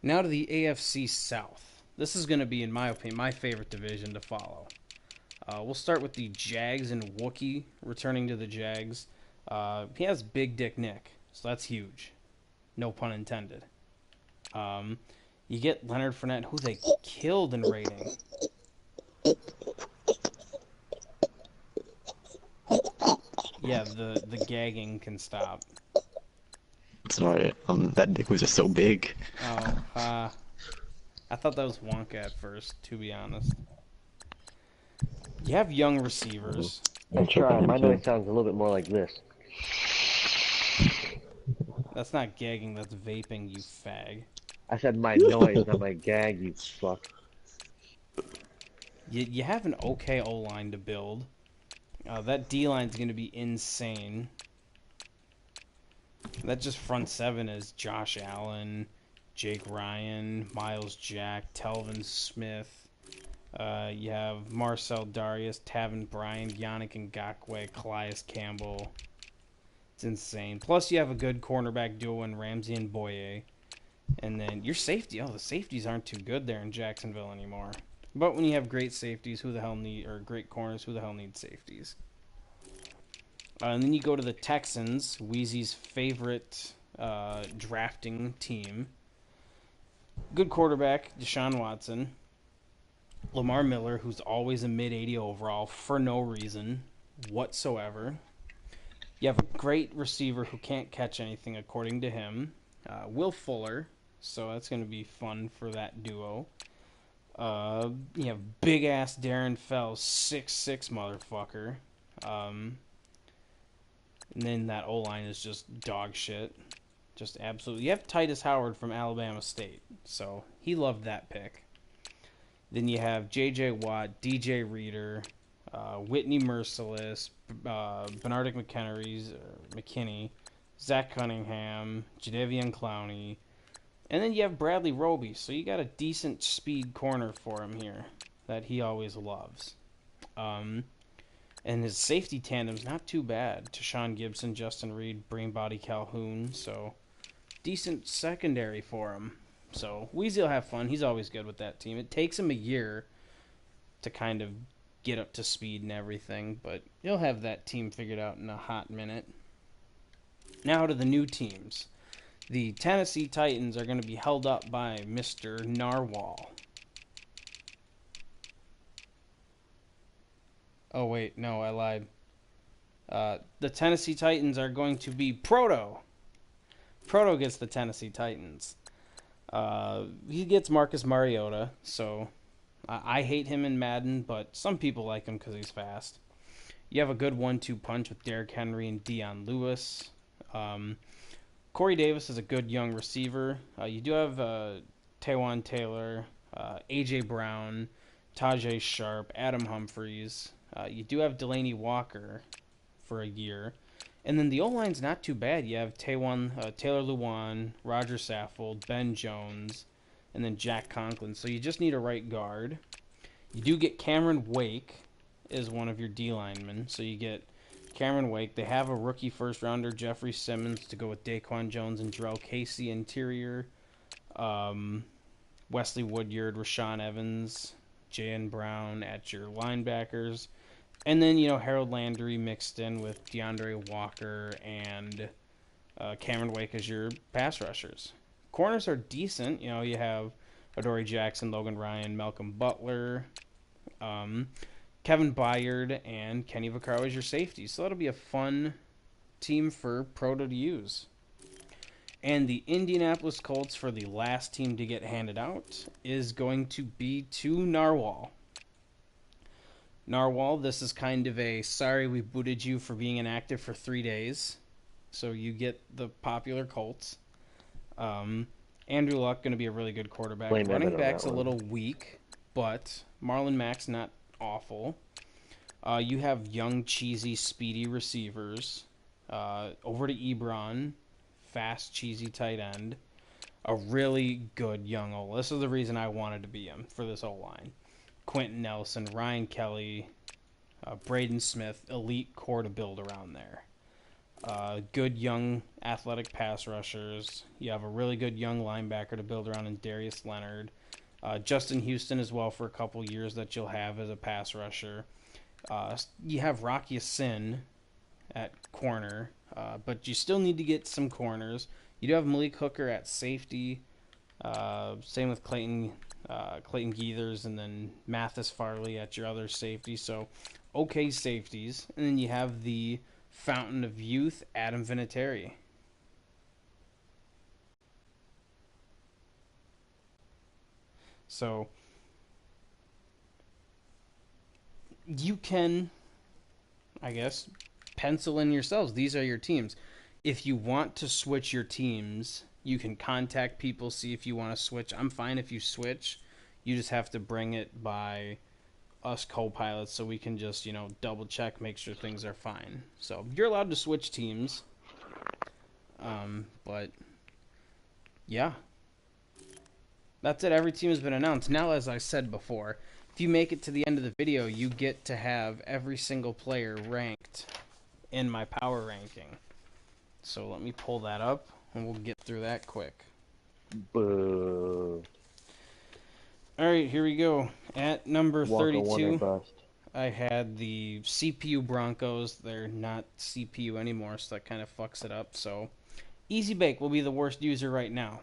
Now to the AFC South. This is going to be, in my opinion, my favorite division to follow. We'll start with the Jags and Wookie returning to the Jags. He has Big Dick Nick, so that's huge. No pun intended. You get Leonard Fournette, who they killed in rating. Yeah, the gagging can stop. Sorry, that dick was just so big. Oh, I thought that was Wonka at first, to be honest. You have young receivers. I'm trying. My noise sounds a little bit more like this. That's not gagging, that's vaping, you fag. I said my noise, not my gag, you fuck. You have an okay O-line to build. That D-line's going to be insane. That just front 7 is Josh Allen, Jake Ryan, Miles Jack, Telvin Smith, You have Marcel Darius, Tavin Bryan, Yannick Ngakoue, Calais Campbell. It's insane. Plus, you have a good cornerback duo in Ramsey and Boye. And then your safety. Oh, the safeties aren't too good there in Jacksonville anymore. But when you have great safeties, who the hell need, or great corners, who the hell needs safeties? And then you go to the Texans, Wheezy's favorite drafting team. Good quarterback, Deshaun Watson. Lamar Miller, who's always a mid-80 overall for no reason whatsoever. You have a great receiver who can't catch anything, according to him. Will Fuller, so that's going to be fun for that duo. You have big-ass Darren Fells, 6'6" motherfucker. And then that O-line is just dog shit. Just absolutely. You have Titus Howard from Alabama State, so he loved that pick. Then you have J.J. Watt, D.J. Reader, Whitney Merciless, Bernardic McKinney, Zach Cunningham, Jadeveon Clowney, and then you have Bradley Roby. So you got a decent speed corner for him here that he always loves. And his safety tandem's not too bad. Tashawn Gibson, Justin Reed, Brainbody Calhoun. So decent secondary for him. So Weezy will have fun. He's always good with that team. It takes him a year to kind of get up to speed and everything, but he'll have that team figured out in a hot minute. Now to the new teams. The Tennessee Titans are going to be held up by Mr. Narwhal. Oh, wait. No, I lied. The Tennessee Titans are going to be Proto. Proto gets the Tennessee Titans. He gets Marcus Mariota, so I hate him in Madden, but some people like him because he's fast. You have a good 1-2 punch with Derrick Henry and Dion Lewis. Corey Davis is a good young receiver. You do have Taywan Taylor, A.J. Brown, Tajay Sharp, Adam Humphries. You do have Delaney Walker for a year. And then the O-line's not too bad. You have Taylor Lewan, Roger Saffold, Ben Jones, and then Jack Conklin. So you just need a right guard. You do get Cameron Wake as one of your D linemen. So you get Cameron Wake. They have a rookie first-rounder, Jeffrey Simmons, to go with Daquan Jones and Jarrell Casey interior. Wesley Woodyard, Rashawn Evans, J.N. Brown at your linebackers. And then, Harold Landry mixed in with DeAndre Walker and Cameron Wake as your pass rushers. Corners are decent. You have Adoree Jackson, Logan Ryan, Malcolm Butler, Kevin Byard, and Kenny Vaccaro as your safety. So that'll be a fun team for Proto to use. And the Indianapolis Colts, for the last team to get handed out, is going to be to Narwhal. Narwhal, this is kind of a sorry we booted you for being inactive for 3 days. So you get the popular Colts. Andrew Luck going to be a really good quarterback. Running back's a little weak, but Marlon Mack's not awful. You have young, cheesy, speedy receivers. Over to Ebron, fast, cheesy tight end. A really good young O. This is the reason I wanted to be him for this O-line. Quentin Nelson, Ryan Kelly, Braden Smith, elite core to build around there. Good young athletic pass rushers. You have a really good young linebacker to build around in Darius Leonard. Justin Houston as well for a couple years that you'll have as a pass rusher. You have Rocky Sin at corner, but you still need to get some corners. You do have Malik Hooker at safety. Same with Clayton Geethers, and then Mathis Farley at your other safety. So, okay safeties. And then you have the fountain of youth, Adam Vinatieri. So, you can, I guess, pencil in yourselves. These are your teams. If you want to switch your teams, you can contact people, see if you want to switch. I'm fine if you switch. You just have to bring it by us co-pilots so we can just, double check, make sure things are fine. So you're allowed to switch teams. But yeah. That's it. Every team has been announced. Now, as I said before, if you make it to the end of the video, you get to have every single player ranked in my power ranking. So let me pull that up, and we'll get through that quick. Boo. All right, here we go. At number Walker 32, bust. I had the CPU Broncos. They're not CPU anymore, so that kind of fucks it up. So Easy Bake will be the worst user right now,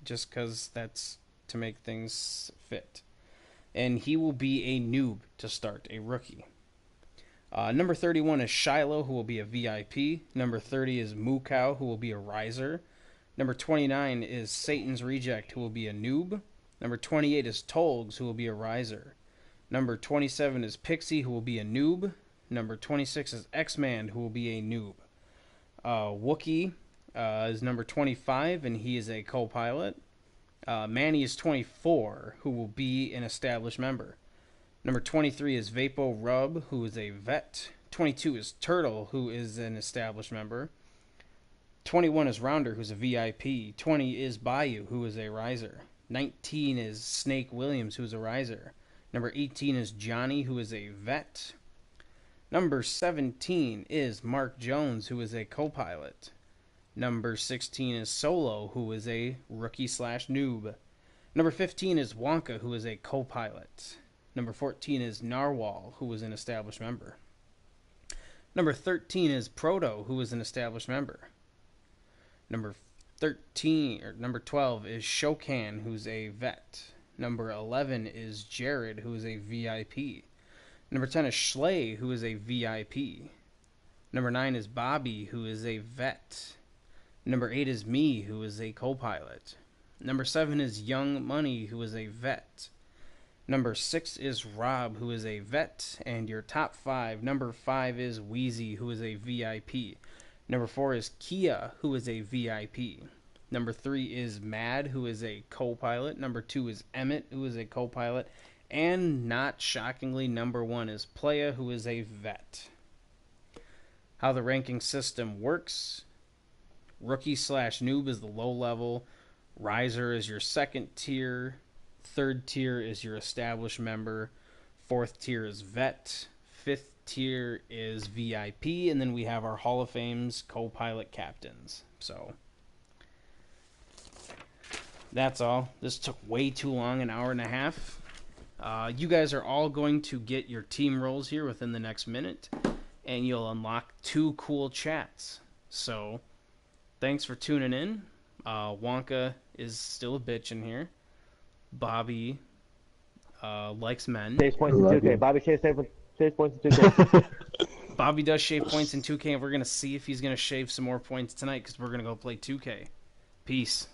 just because that's to make things fit. And he will be a noob to start, a rookie. Number 31 is Shiloh, who will be a VIP. Number 30 is Mookow, who will be a riser. Number 29 is Satan's Reject, who will be a noob. Number 28 is Tolgs, who will be a riser. Number 27 is Pixie, who will be a noob. Number 26 is X-Man, who will be a noob. Wookie is number 25, and he is a co-pilot. Manny is 24, who will be an established member. Number 23 is Vapo Rub, who is a vet. 22 is Turtle, who is an established member. 21 is Rounder, who's a VIP. 20 is Bayou, who is a riser. 19 is Snake Williams, who is a riser. Number 18 is Johnny, who is a vet. Number 17 is Mark Jones, who is a co-pilot. Number 16 is Solo, who is a rookie/noob. Number 15 is Wonka, who is a co-pilot. Number 14 is Narwhal, who is an established member. Number 13 is Proto, who is an established member. Number 12 is Shokan, who's a vet. Number 11 is Jared, who is a VIP. Number 10 is Schley, who is a VIP. Number 9 is Bobby, who is a vet. Number 8 is me, who is a co-pilot. Number 7 is Young Money, who is a vet. Number 6 is Rob, who is a vet. And your top 5, number 5 is Wheezy, who is a VIP. Number 4 is Kia, who is a VIP. Number 3 is Mad, who is a co-pilot. Number 2 is Emmett, who is a co-pilot. And not shockingly, number 1 is Playa, who is a vet. How the ranking system works: rookie/noob is the low level. Riser is your second tier. Third tier is your established member. Fourth tier is vet. Fifth tier is VIP. And then we have our Hall of Fame's co-pilot captains. So that's all. This took way too long, an hour and a half. You guys are all going to get your team roles here within the next minute, and you'll unlock 2 cool chats. So thanks for tuning in. Wonka is still a bitch in here. Bobby likes men. Saves points in 2K. Bobby saves points in 2K. Bobby does shave points in 2K, and we're going to see if he's going to shave some more points tonight, because we're going to go play 2K. Peace.